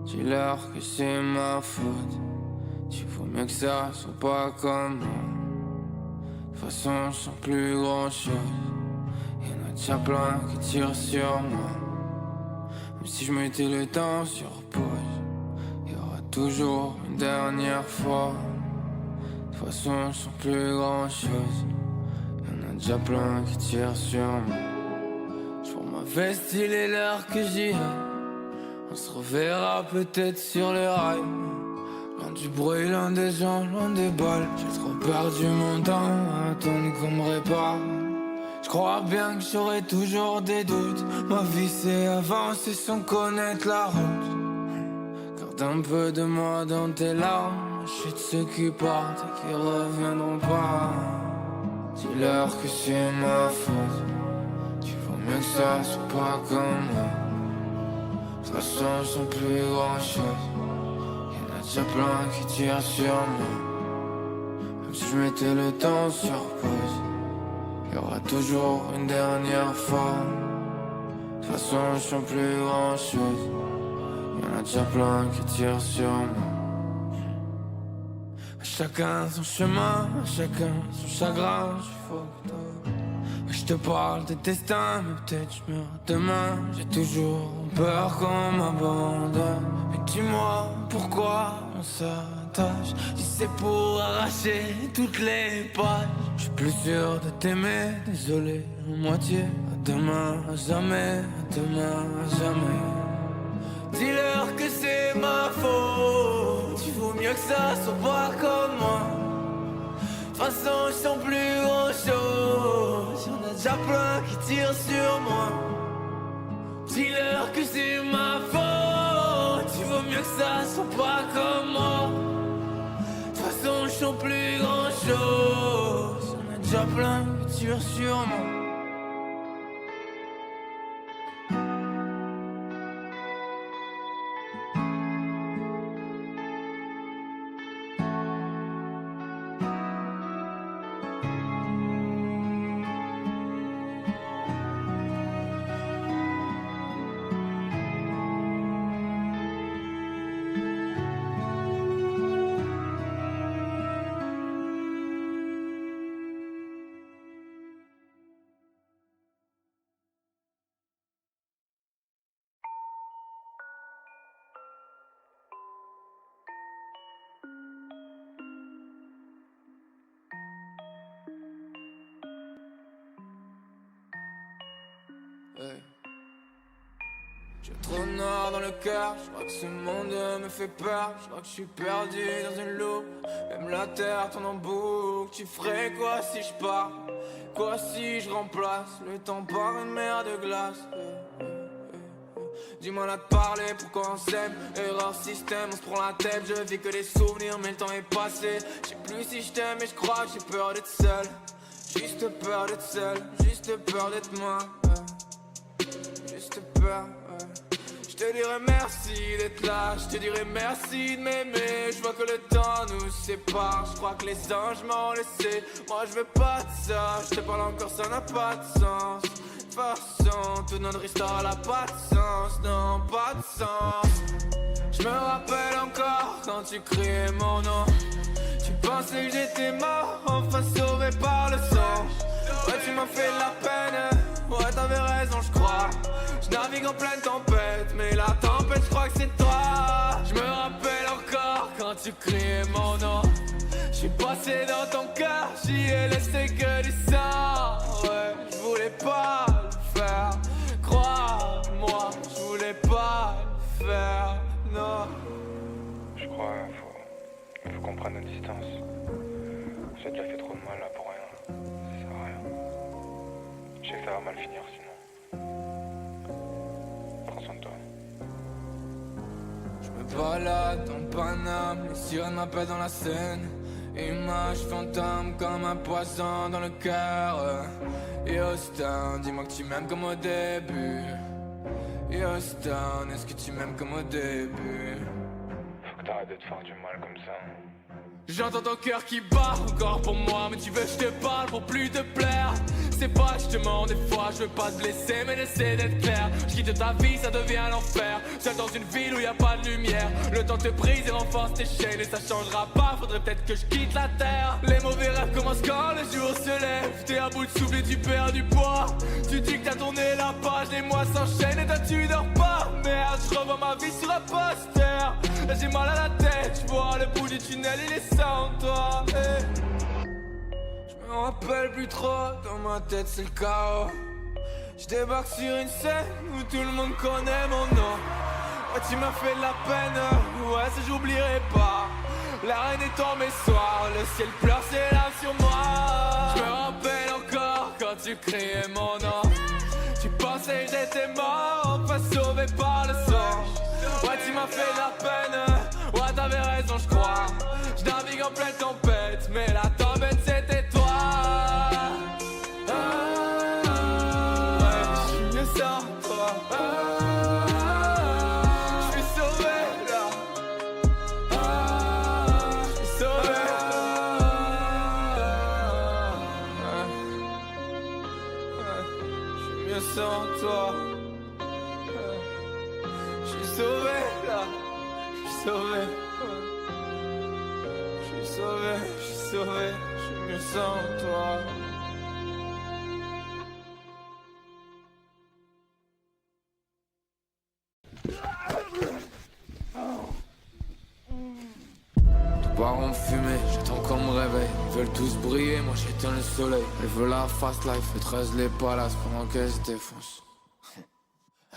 Dis-leur que c'est ma faute. Tu vaut mieux que ça soit pas comme moi. De toute façon, je sens plus grand chose. Y'en a déjà plein qui tirent sur moi. Même si je mettais le temps sur pause, y'aura toujours une dernière fois. De toute façon, je sens plus grand chose. Y'en a déjà plein qui tirent sur moi. J'vois ma veste, il est l'heure que j'y aille. On se reverra peut-être sur les rails. Loin du bruit, loin des gens, loin des balles. J'ai trop perdu mon temps à attendre qu'on me répare. Je crois bien que j'aurai toujours des doutes. Ma vie c'est avancer sans connaître la route. Garde un peu de moi dans tes larmes. Je suis de ceux qui partent et qui reviendront pas. Dis-leur que c'est ma faute. Tu vaut mieux que ça soit pas comme moi. De toute façon, je sens plus grand chose. Y'en a déjà plein qui tirent sur moi. Même si je mettais le temps sur pause, y'aura toujours une dernière fois. De toute façon, je sens plus grand chose. Y'en a déjà plein qui tirent sur moi. Chacun son chemin, chacun son chagrin. J'suis faux que toi. Je te parle de destin, mais peut-être je meurs demain. J'ai toujours peur qu'on m'abandonne. Mais dis-moi pourquoi on s'attache. Si c'est pour arracher toutes les pages. Je suis plus sûr de t'aimer, désolé, à moitié. À demain, à jamais, à demain, à jamais. Dis-leur que c'est ma faute. Il vaut mieux que ça soit pas comme moi. De toute façon, je sens plus grand chose. Y'en a déjà plein qui tirent sur moi. Dis-leur que c'est ma faute. Il vaut mieux que ça soit pas comme moi. De toute façon, je sens plus grand chose. Y'en a déjà plein qui tirent sur moi. hey. J'ai trop noir dans le cœur, je crois que ce monde me fait peur. Je crois que je suis perdu dans une loupe. Même la terre tourne en boucle. Tu ferais quoi si je pars? Quoi si je remplace le temps par une mer de glace? Dis-moi là de parler, pourquoi on s'aime? Erreur système, on se prend la tête. Je vis que des souvenirs mais le temps est passé. Je sais plus si je t'aime mais je crois que j'ai peur d'être seul. Juste peur d'être seul, juste peur d'être moi. Juste peur. Je te dirais merci d'être là, je te dirais merci de m'aimer. Je vois que le temps nous sépare, je crois que les anges m'ont laissé. Moi je veux pas de ça, je te parle encore, ça n'a pas de sens. De toute façon, toute notre histoire elle a pas de sens, non pas de sens. Je me rappelle encore quand tu criais mon nom. Tu pensais que j'étais mort, enfin sauvé par le sang. Ouais tu m'as fait de la peine, ouais t'avais raison je crois. Je navigue en pleine tempête, mais la tempête je crois que c'est toi. Je me rappelle encore quand tu criais mon nom. Je suis passé dans ton cœur, j'y ai laissé que du sang. Ouais, je voulais pas le faire, crois-moi, je voulais pas le faire, non. Je crois, faut qu'on prenne nos distances. J'ai déjà fait trop de mal là pour rien, ça sert à rien. Je sais que ça va mal finir sinon. Prends soin de toi. Je me balade en Paname, les sirènes m'appellent dans la Seine. Image fantôme comme un poison dans le cœur. Houston, dis-moi que tu m'aimes comme au début. Houston, est-ce que tu m'aimes comme au début? Faut que t'arrêtes de te faire du mal comme ça. J'entends ton cœur qui bat encore pour moi. Mais tu veux que je te parle pour plus te plaire. C'est pas que je te mens des fois, je veux pas te blesser mais j'essaie d'être clair. Je quitte ta vie, ça devient l'enfer. Seul dans une ville où y a pas de lumière. Le temps te brise et renforce tes chaînes. Et ça changera pas, faudrait peut-être que je quitte la terre. Les mauvais rêves commencent quand le jour se lève. T'es à bout de souffle et tu perds du poids. Tu dis que t'as tourné la page, les mois s'enchaînent et toi tu dors pas. Merde, je revois ma vie sur un poster. Là j'ai mal à la tête, je vois le bout du tunnel, il est sans toi. Hey. Je me rappelle plus trop, dans ma tête c'est le chaos. Je débarque sur une scène où tout le monde connaît mon nom. Ouais tu m'as fait de la peine, ouais ça j'oublierai pas. La reine est tombée soir, le ciel pleure ses larmes sur moi. Je me rappelle encore quand tu criais mon nom. Tu pensais que j'étais mort, enfin sauvé par le sang. Ouais tu m'as fait de la peine, ouais t'avais raison je crois. Je navigue en pleine tempête, mais la tempête c'était toi. Ouais, je suis mieux sans toi. Je suis sauvé là. Je suis sauvé. Je suis mieux sans toi. Je suis sauvé là. Je suis sauvé. Je suis sauvé, je suis sauvé, je suis mieux sans toi. Tout part en fumée, j'attends qu'on me réveille. Ils veulent tous briller, moi j'éteins le soleil. Elle veut la fast life, elle trace les palaces pendant qu'elle se défonce.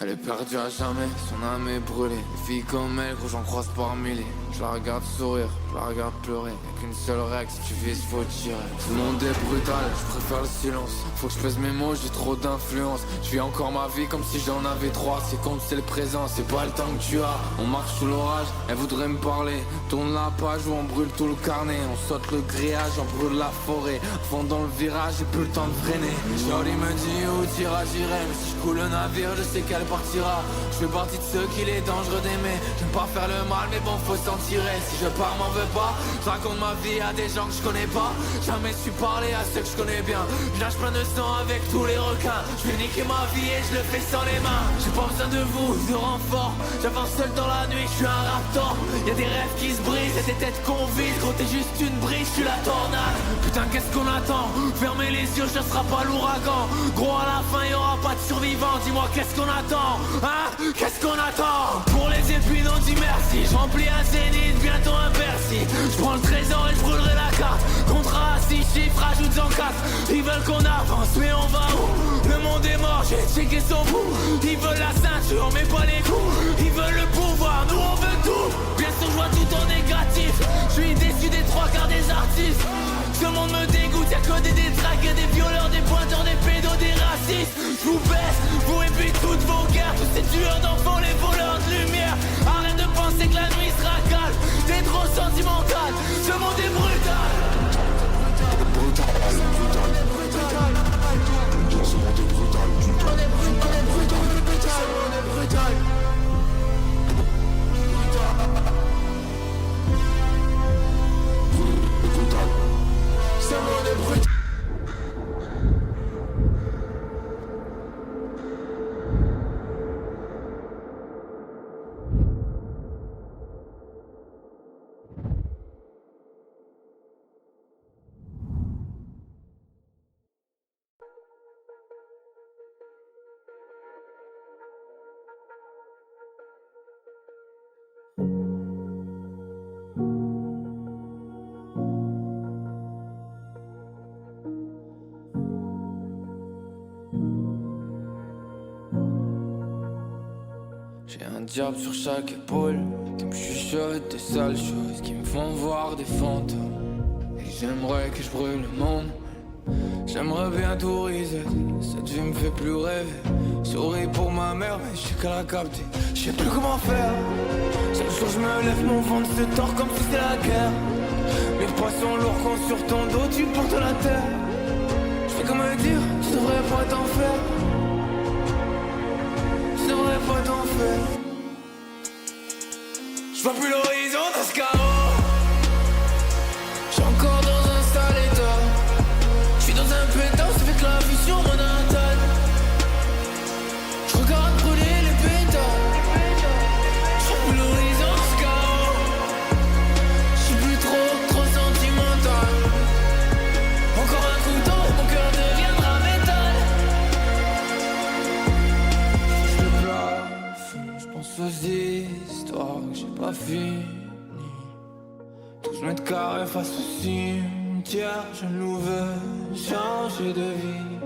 Elle est perdue à jamais, son âme est brûlée. Des filles comme elle, gros j'en croise par milliers. Je la regarde sourire, je la regarde pleurer. Y'a qu'une seule règle, si tu vises faut tirer. Tout le monde est brutal, je préfère le silence. Faut que je pèse mes mots, j'ai trop d'influence. Je vis encore ma vie comme si j'en avais trois. C'est comme c'est le présent, c'est pas le temps que tu as. On marche sous l'orage, elle voudrait me parler. Tourne la page où on brûle tout le carnet. On saute le grillage, on brûle la forêt. Fond dans le virage, j'ai plus le temps de freiner. Charlie me dit où t'iras, j'irai. Mais si je coule le navire, je sais qu'elle partira. Je fais partie de ceux qu'il est dangereux d'aimer. J'aime pas faire le mal mais bon faut s'en tirer. Si je pars m'en veux pas. Je raconte ma vie à des gens que je connais pas. Jamais su parler à ceux que je connais bien. Je nage plein de sang avec tous les requins. Je vais niquer ma vie et je le fais sans les mains. J'ai pas besoin de vous, de renfort. J'avance seul dans la nuit, je suis un raptor. Y'a des rêves qui se brisent et des têtes qu'on vise. Gros t'es juste une brise, je suis la tornade. Putain qu'est-ce qu'on attend? Fermez les yeux, ce sera pas l'ouragan. Gros à la fin y'aura pas de survivants. Dis-moi qu'est-ce qu'on attend? Hein? Qu'est-ce qu'on attend? Pour les épines on dit merci. Je remplis un zénith, bientôt un Bercy. Je prends le trésor et je brûlerai la carte. Contrat à 6 chiffres, ajoute en 4. Ils veulent veulent qu'on avance, mais on va où? Le monde est mort, j'ai checké son bout. Ils veulent la ceinture, mais pas les coups. Ils veulent le pouvoir, nous on veut tout. Bien sûr, je vois tout en négatif. Je suis déçu des trois quarts des artistes. Ce monde me dégoûte, y'a que des détraqués, des violeurs, des pointeurs, des pédos, des racistes. Je vous baisse, vous et puis toutes vos guerres. Tous ces tueurs d'enfants, les voleurs de lumière. Arrête de penser que la nuit sera calme. T'es trop sentimental, ce monde est brutal. J'ai un diable sur chaque épaule qui me chuchote des sales choses, qui me font voir des fantômes. Et j'aimerais que je brûle le monde. J'aimerais bien tout reset. Cette vie me fait plus rêver. Souris pour ma mère, mais je sais qu'elle a capté. Je sais plus comment faire. Chaque jour je me lève, mon ventre se tord comme si c'était la guerre. Mes poissons lourds quand sur ton dos tu portes la terre. Je fais comme me dire, tu devrais pas t'en faire. Je devrais pas t'en faire. Je vois plus l'horizon dans ce chaos. J'suis encore dans un sale état. J'suis dans un pétard, ça fait que la vie sur mon atteinte. J'regarde brûler les pétales. J'vois plus l'horizon dans ce chaos. J'suis plus trop sentimental. Encore un coup d'eau, mon cœur deviendra métal. Je plafond, j'pense aux histoires que j'ai pas fini. 12 mètres carrés face au cimetière, je nous veux changer de vie.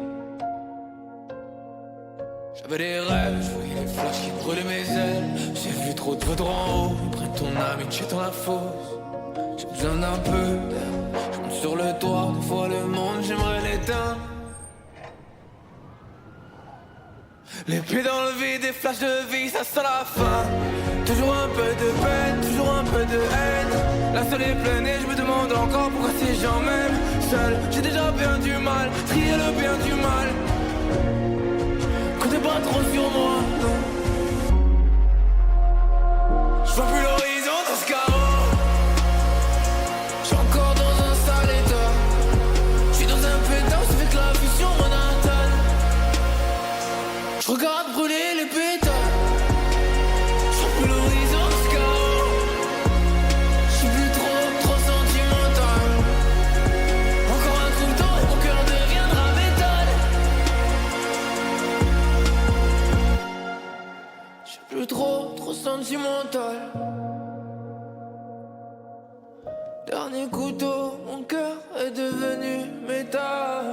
J'avais des rêves, je voyais les flashs qui brûlaient mes ailes. J'ai vu trop de foudre en haut, ils prennent ton âme et te jettent dans la fosse. J'ai besoin d'un peu d'air, je monte sur le toit, des fois le monde j'aimerais l'éteindre. Les pieds dans le vide, des flashs de vie, ça sent la fin. Toujours un peu de peine, toujours un peu de haine. La seule est pleine et je me demande encore pourquoi ces gens m'aiment. Seul, j'ai déjà bien du mal, trier le bien du mal. Comptez pas trop sur moi, non. J'vois plus l'horizon dans ce chaos. J'suis encore dans un sale état. J'suis dans un pétard, ça fait que la vie sur mon atteinte. J'regarde brûler les pétales. J'vois plus l'horizon dans ce chaos. J'suis plus trop sentimental. Encore un coup d'eau et mon cœur deviendra métal. J'suis plus trop sentimental. Dernier couteau, mon cœur est devenu métal.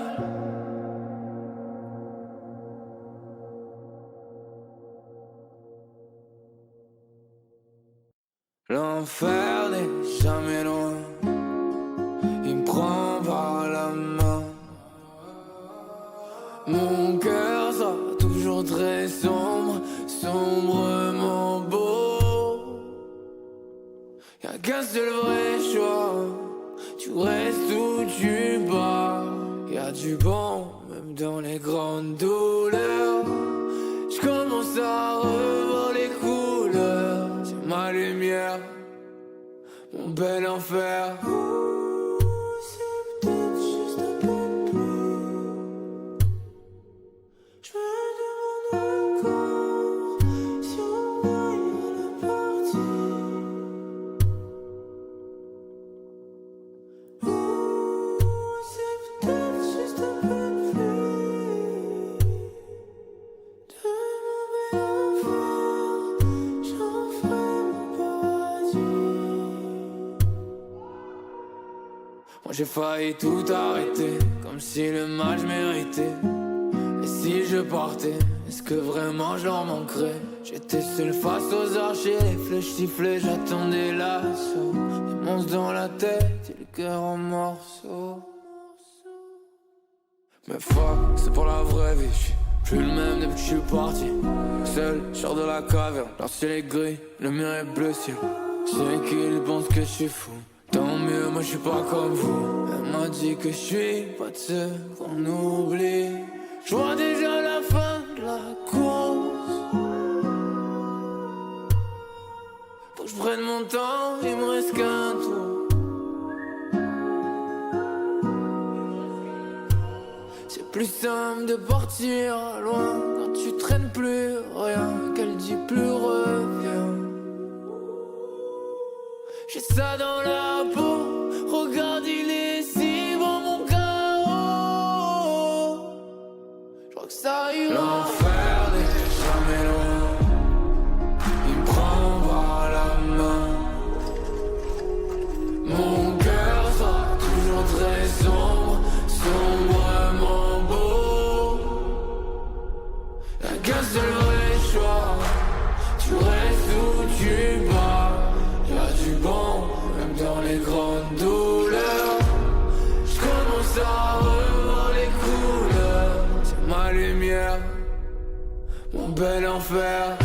L'enfer n'est jamais loin. Il me prend par la main. Mon cœur sera toujours très sombre, sombrement beau. Y'a qu'un seul vrai choix. Tu restes ou tu pars. Y'a du bon, même dans les grandes douleurs. J'commence à revoir les couleurs. C'est ma lumière, mon bel enfer. C'est peut-être juste un peu de pluie. Je me demande encore si on gagne la partie. C'est peut-être juste un peu de pluie. De mon bel enfer, j'en ferai mon paradis. j'ai failli tout arrêter, comme si le match méritait. Et si je partais, est-ce que vraiment j'en manquerais? J'étais seul face aux archers, les flèches sifflaient, j'attendais l'assaut. Des monstres dans la tête et le cœur en morceaux. Mais fuck, c'est pour la vraie vie, j'suis plus le même depuis que j'suis parti. Seul, j'sors de la caverne, leur ciel est gris, le mur est bleu ciel. C'est qu'ils pensent que j'suis fou, tant mieux, moi j'suis pas comme vous. Elle m'a dit que j'suis pas de ceux qu'on oublie. J'vois déjà la fin de la course. Faut que j'prenne mon temps, il me reste qu'un tour. C'est plus simple de partir loin quand tu traînes plus rien, qu'elle dit plus reviens. J'ai ça dans la peau, regarde il est si bon mon carreau. Je crois que ça ira. L'enfer n'est jamais loin, il me prend par la main. Mon cœur sera toujours très sombre, sombrement beau. La gueule c'est le vrai choix, tu restes où tu vas. Y'a du bon, même dans les grandes douleurs. J'commence à revoir les couleurs. C'est ma lumière, mon bel enfer.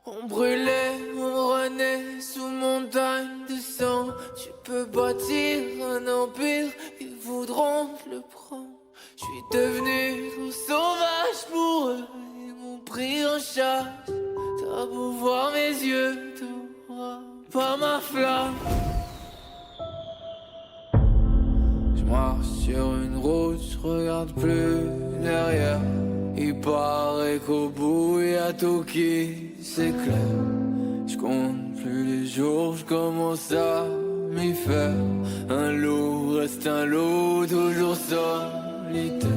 On brûlait, on renaît sous montagne de sang. Tu peux bâtir un empire, ils voudront te le prendre. Je suis devenu trop sauvage pour eux, ils m'ont pris en chasse. T'as beau voir mes yeux, t'auras pas ma flamme. Je marche sur une route, je regarde plus derrière. Il paraît qu'au bout y'a tout qui s'éclaire. Je compte plus les jours, je commence à m'y faire. Un loup reste un loup, toujours solitaire.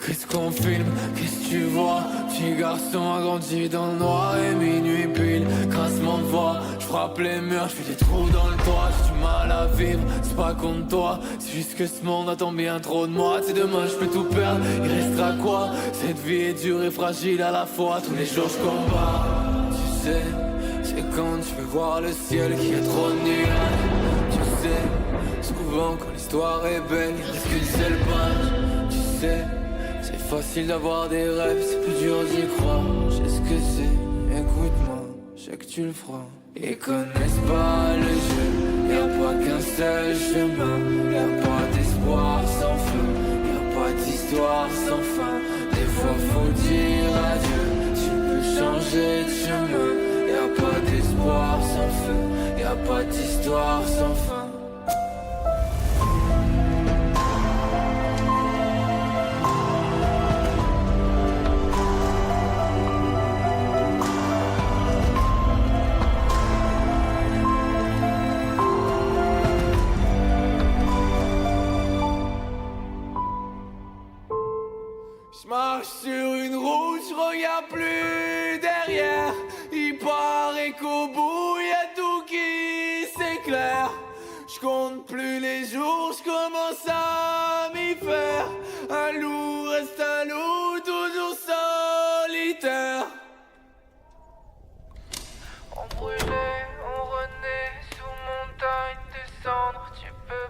Qu'est-ce qu'on filme, qu'est-ce que tu vois? Petit garçon a grandi dans le noir et minuit pile, crassement de voix. Je frappe les murs, je fais des trous dans le toit. J'ai du mal à vivre, c'est pas contre toi. C'est juste que ce monde attend bien trop de moi. C'est demain je peux tout perdre, il restera quoi? Cette vie est dure et fragile à la fois. Tous les jours je combats, tu sais. C'est quand tu veux voir le ciel qui est trop de nuages. Tu sais, souvent quand l'histoire est belle, il reste qu'une seule page. Tu sais, c'est facile d'avoir des rêves, c'est plus dur d'y croire. Je sais ce que c'est, écoute-moi, je sais que tu le feras. Ils connaissent pas le jeu, y'a pas qu'un seul chemin. Y'a pas d'espoir sans feu, y'a pas d'histoire sans fin. Des fois faut dire adieu, tu peux changer de chemin. Y'a pas d'espoir sans feu, y'a pas d'histoire sans fin. J'marche sur une route, j'regarde plus derrière. Il paraît qu'au bout y'a tout qui s'éclaire. J'compte plus les jours, j'commence à m'y faire. Un loup reste un loup, toujours solitaire. On brûlait, on renaît sous montagne de cendres. Tu peux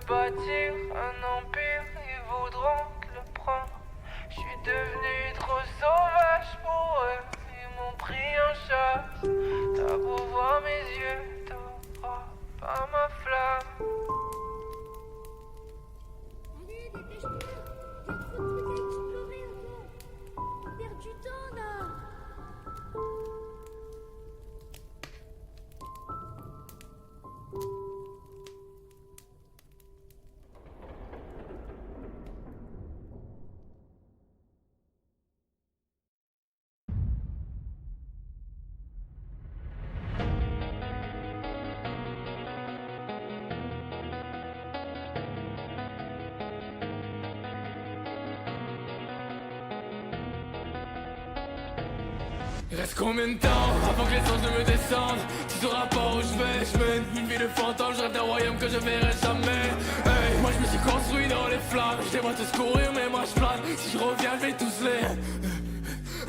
Il reste combien de temps avant que les anges ne me descendent? Tu sauras pas où je vais, je mène une vie de fantôme, je rêve d'un royaume que je verrai jamais. Hey, moi je me suis construit dans les flammes, je les vois tous courir mais moi je plane. Si je reviens je vais tous les...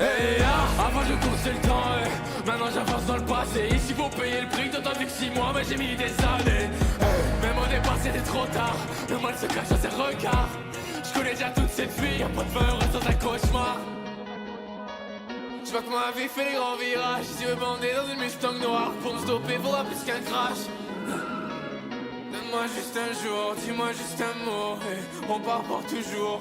Hey, avant je coursais le temps, maintenant j'avance dans le passé. Ici faut payer le prix, d'autant plus que 6 mois mais j'ai mis des années. Même au départ c'était trop tard, le mal se cache dans ses regards. Je connais déjà toute cette vie, y'a pas de fin heureuse sans un cauchemar. Je vois que ma vie fait les grands virages. Si tu veux bander dans une Mustang noire, pour me stopper faudra plus qu'un crash. Donne-moi juste un jour, dis-moi juste un mot, et on part pour toujours.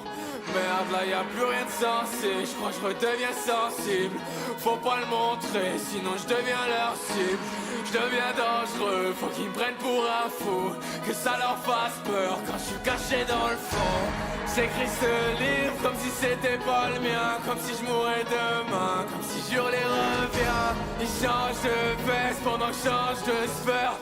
Merde là y'a plus rien de sensé, je crois que je redeviens sensible. Faut pas le montrer, sinon je deviens leur cible. Je deviens dangereux, faut qu'ils me prennent pour un fou. Que ça leur fasse peur quand je suis caché dans le fond. J'écris ce livre comme si c'était pas le mien, comme si je mourais demain, comme si je les reviens. Ils changent de veste pendant que je change de sphère.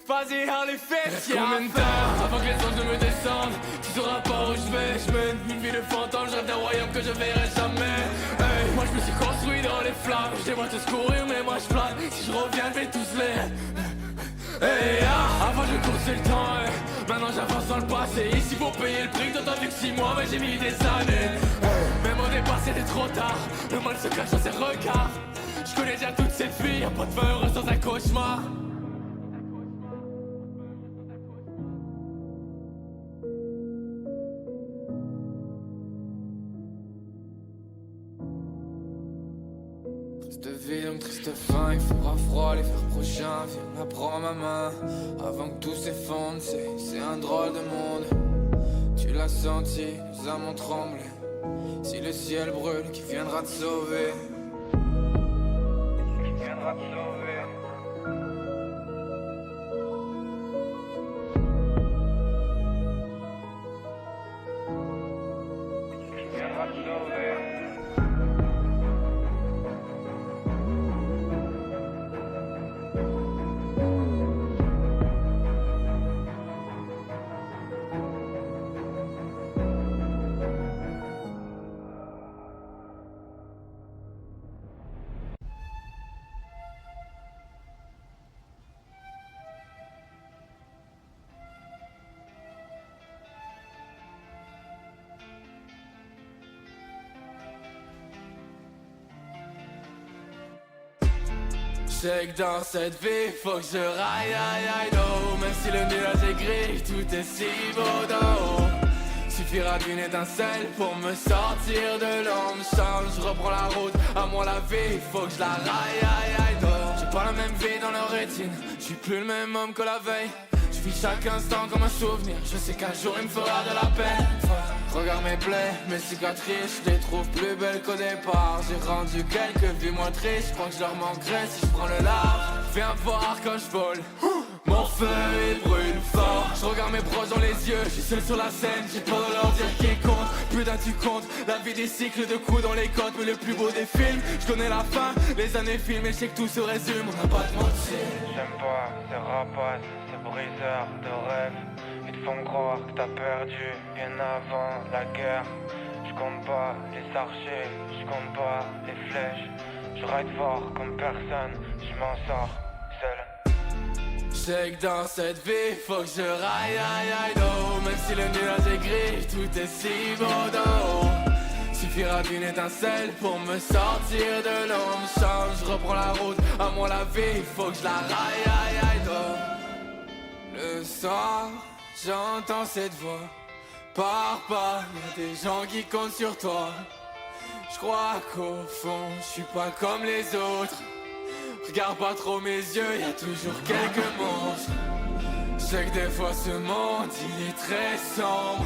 Vas-y, les fesses, y'a combien de temps avant que les anges ne me descendent? Tu sauras pas où je vais, je mène une vie de fantôme, je rêve d'un royaume que je verrai jamais. Hey, moi je me suis construit dans les flammes, je les vois tous courir mais moi je plane. Si je reviens je vais tous les... Hey, avant je coursais le temps, maintenant j'avance dans le passé. Ici faut payer le prix, d'autant plus que 6 mois mais j'ai mis des années. Même au départ c'était trop tard, le mal se cache dans ses regards. Je connais déjà toute cette vie, y'a pas de fin heureuse sans un cauchemar. Triste vie donc triste fin, il fera froid l'hiver prochain. Viens prends ma main avant que tout s'effondre. C'est un drôle de monde. Tu l'as senti, nos âmes ont tremblé. Si le ciel brûle, qui viendra te sauver? Qui viendra te sauver? Qui viendra te sauver? Je sais que dans cette vie, faut que je raille, aïe, aïe, no. Même si le nuage est gris, tout est si beau d'en haut. Suffira d'une étincelle pour me sortir de l'ombre. Je reprends la route, à moi la vie, faut que je la raille, aïe, aïe, no. J'ai pas la même vie dans leur rétine, je suis plus le même homme que la veille. Je vis chaque instant comme un souvenir, je sais qu'un jour il me fera de la peine. Regarde mes plaies, mes cicatrices, je les trouve plus belles qu'au départ. J'ai rendu quelques vies moins tristes, je crois que je leur manquerai si je prends le large. Viens voir quand je vole, mon feu il brûle fort. Je regarde mes proches dans les yeux, je suis seul sur la scène, j'ai peur de leur dire qui compte. Putain tu comptes, la vie des cycles de coups dans les côtes. Mais le plus beau des films, je connais la fin, les années filment et je sais que tout se résume, on n'a pas de mentir. J'aime pas ces rapaces, ces briseurs de rêves. Ils te font croire que t'as perdu bien avant la guerre. Je compte pas les archers, je compte pas les flèches. Je ride fort comme personne, je m'en sors seul. Je sais que dans cette vie, faut que je raille, aïe, aïe, no. Même si le nuage est gris, tout est si beau d'en haut. Suffira d'une étincelle pour me sortir de l'ombre. Je reprends la route, à moi la vie, faut que je la raille, aïe, aïe, no. Le soir, j'entends cette voix, pars pas, y'a des gens qui comptent sur toi. Je crois qu'au fond, je suis pas comme les autres. Regarde pas trop mes yeux, y'a toujours quelques monstres. Je sais que des fois ce monde, il est très sombre.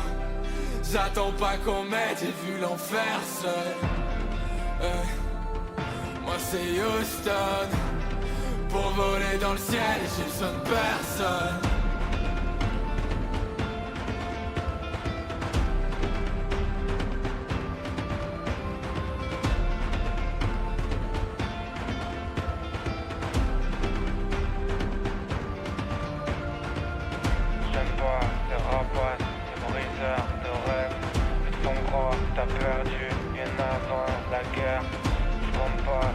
J'attends pas qu'on m'aide, j'ai vu l'enfer seul. Moi c'est Houston, pour voler dans le ciel, j'ai besoin de personne. T'as perdu bien avant la guerre. Je compte pas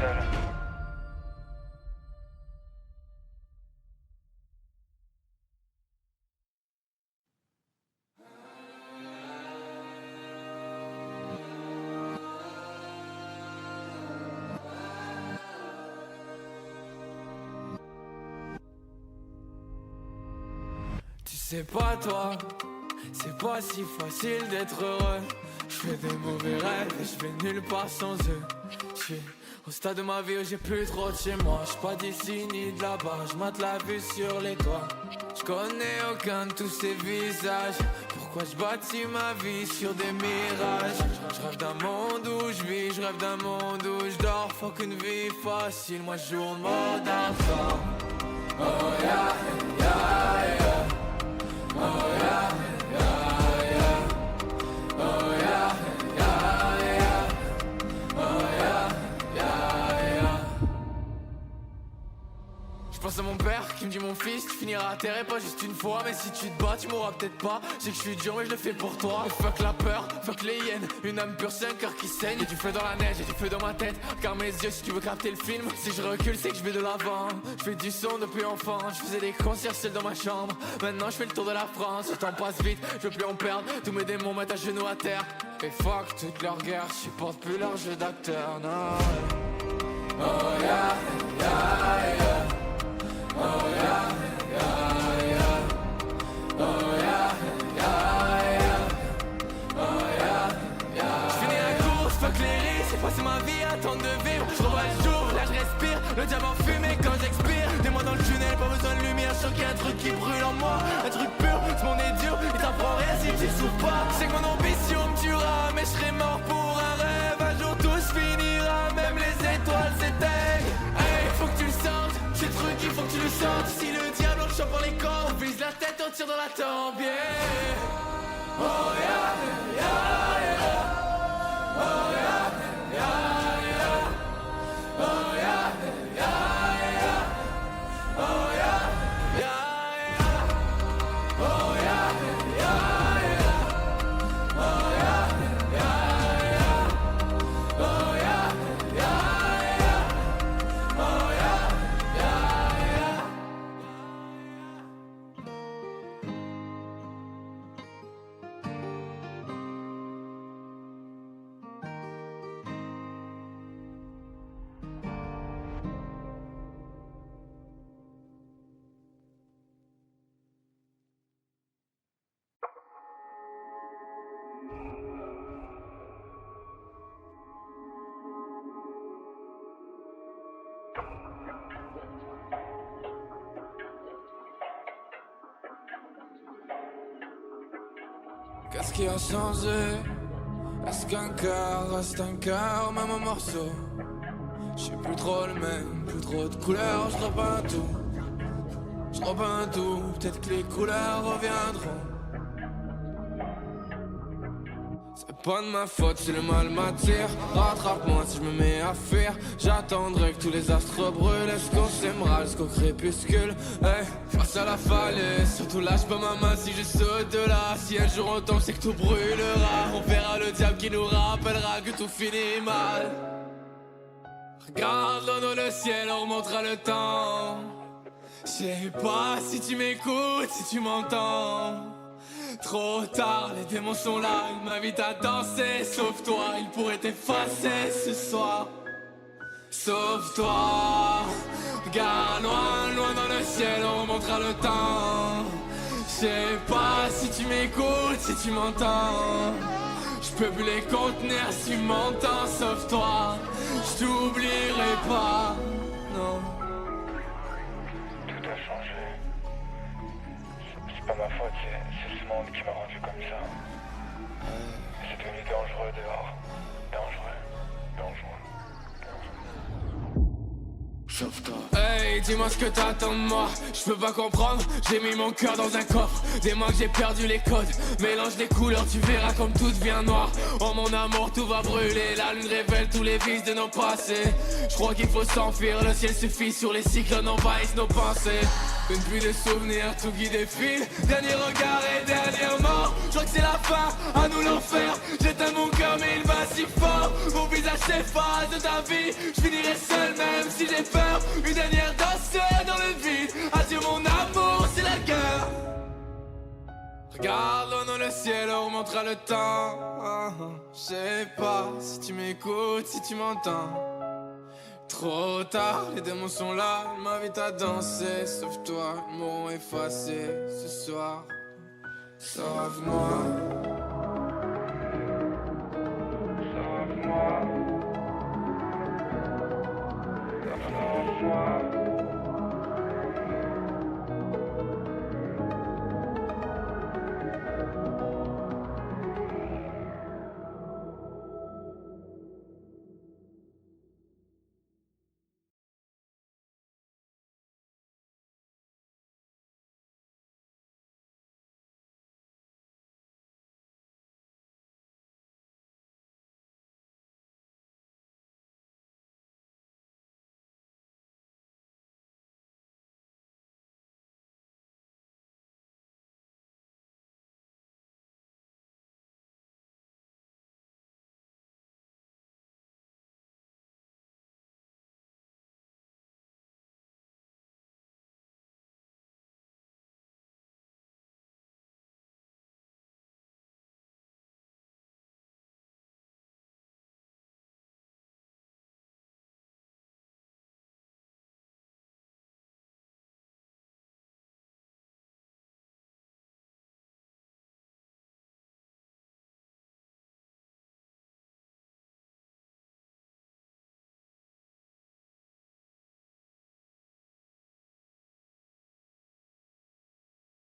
seul. Tu sais pas toi, c'est pas si facile d'être heureux. Je fais des mauvais rêves et je vais nulle part sans eux. Je suis au stade de ma vie où j'ai plus trop de chez moi. Je suis pas d'ici ni de là-bas, je mate la vue sur les toits. Je connais aucun de tous ces visages. Pourquoi je bâtis ma vie sur des mirages? Je rêve d'un monde où je vis, je rêve d'un monde où je dors. Faut qu'une vie facile, moi je joue en mode enfant. Oh yeah, yeah, yeah. Oh yeah, yeah, yeah. Oh yeah, yeah, yeah. Oh yeah, yeah, yeah. Je pense à mon père qui me dit mon fils, tu finiras à terre et pas juste une fois. Mais si tu te bats, tu mourras peut-être pas. Je sais que je suis dur mais je le fais pour toi. Et fuck la peur, fuck les hyènes. Une âme pure, c'est un cœur qui saigne. Y'a du feu dans la neige, y'a du feu dans ma tête. Regarde mes yeux si tu veux capter le film. Si je recule, c'est que je vais de l'avant. Je fais du son depuis enfant. Je faisais des concerts seul dans ma chambre. Maintenant je fais le tour de la France. Le temps passe vite, je veux plus en perdre. Tous mes démons mettent à genoux à terre. Et fuck toute leur guerre, je supporte plus leur jeu d'acteur. Non. Oh yeah, yeah, yeah. Oh yeah, yeah, yeah. Oh yeah, yeah, yeah. Oh yeah, yeah. J'finis la course, fuck les risques. J'ai passé ma vie à tenter de vivre. J'revois le jour, là j'respire. Le diable en fumée quand j'expire. Des mois dans le tunnel, pas besoin de lumière. Je sens qu'il y a un truc qui brûle en moi. Un truc pur, ce monde est dur. Il t'apprend rien si tu souffres pas. C'est que mon ambition me tuera. Mais j'serai mort pour un rêve. Un jour tout se finira. Même les étoiles s'éteignent. Hey, faut que tu le sentes. Ces trucs, il faut que tu le sentes. Si le diable on le chope par les corps, on vise la tête, on tire dans la tempe, yeah. Oh yeah, yeah, yeah. Oh yeah, yeah, yeah. Oh yeah, yeah, yeah. Oh yeah, yeah, yeah. Oh yeah, yeah, yeah. Oh yeah, yeah, yeah. Oh yeah, yeah, yeah. Oh yeah. Qu'est-ce qui a changé? Est-ce qu'un cœur reste un cœur, même un morceau? J'suis plus trop le même, plus trop de couleurs, j'repeins tout. J'repeins tout, peut-être que les couleurs reviendront. C'est pas de ma faute si le mal m'attire. Rattrape-moi si je me mets à fuir. J'attendrai que tous les astres brûlent. Est-ce qu'on s'aimera jusqu'au crépuscule? Hey, face à la falaise, surtout lâche pas ma main si je saute de là. Si un jour on tombe c'est que tout brûlera. On verra le diable qui nous rappellera que tout finit mal. Regarde dans le ciel, on remontera le temps. Je sais pas si tu m'écoutes, si tu m'entends. Trop tard, les démons sont là, ils m'invitent à danser. Sauve-toi, ils pourraient t'effacer ce soir. Sauve-toi, regarde loin, loin dans le ciel, on remontera le temps. Je sais pas si tu m'écoutes, si tu m'entends. Je peux plus les contenir si tu m'entends. Sauve-toi, je t'oublierai pas, non. Tout a changé. C'est pas ma faute, c'est ce monde qui m'a rendu comme ça. C'est devenu dangereux dehors. Dangereux, dangereux, dangereux. Sauve-toi. Hey, dis-moi ce que t'attends de moi. Je peux pas comprendre, j'ai mis mon cœur dans un coffre. Des mois que j'ai perdu les codes. Mélange les couleurs, tu verras comme tout devient noir. Oh mon amour, tout va brûler. La lune révèle tous les vices de nos passés. Je crois qu'il faut s'enfuir, le ciel suffit sur les cyclones envahissent nos pensées. Une pluie de souvenirs, tout qui défile. Dernier regard et dernière mort. Je crois que c'est la fin, à nous l'enfer. J'éteins mon cœur mais il va si fort. Mon visage s'efface de ta vie. Je finirai seul même si j'ai peur. Une dernière danse dans le vide. Adieu mon amour, c'est la guerre. Regardons dans le ciel, on remontera le temps. Je sais pas si tu m'écoutes, si tu m'entends. Trop tard, les démons sont là, ils m'invitent à danser. Sauf toi, ils m'auront effacé ce soir. Sauve-moi.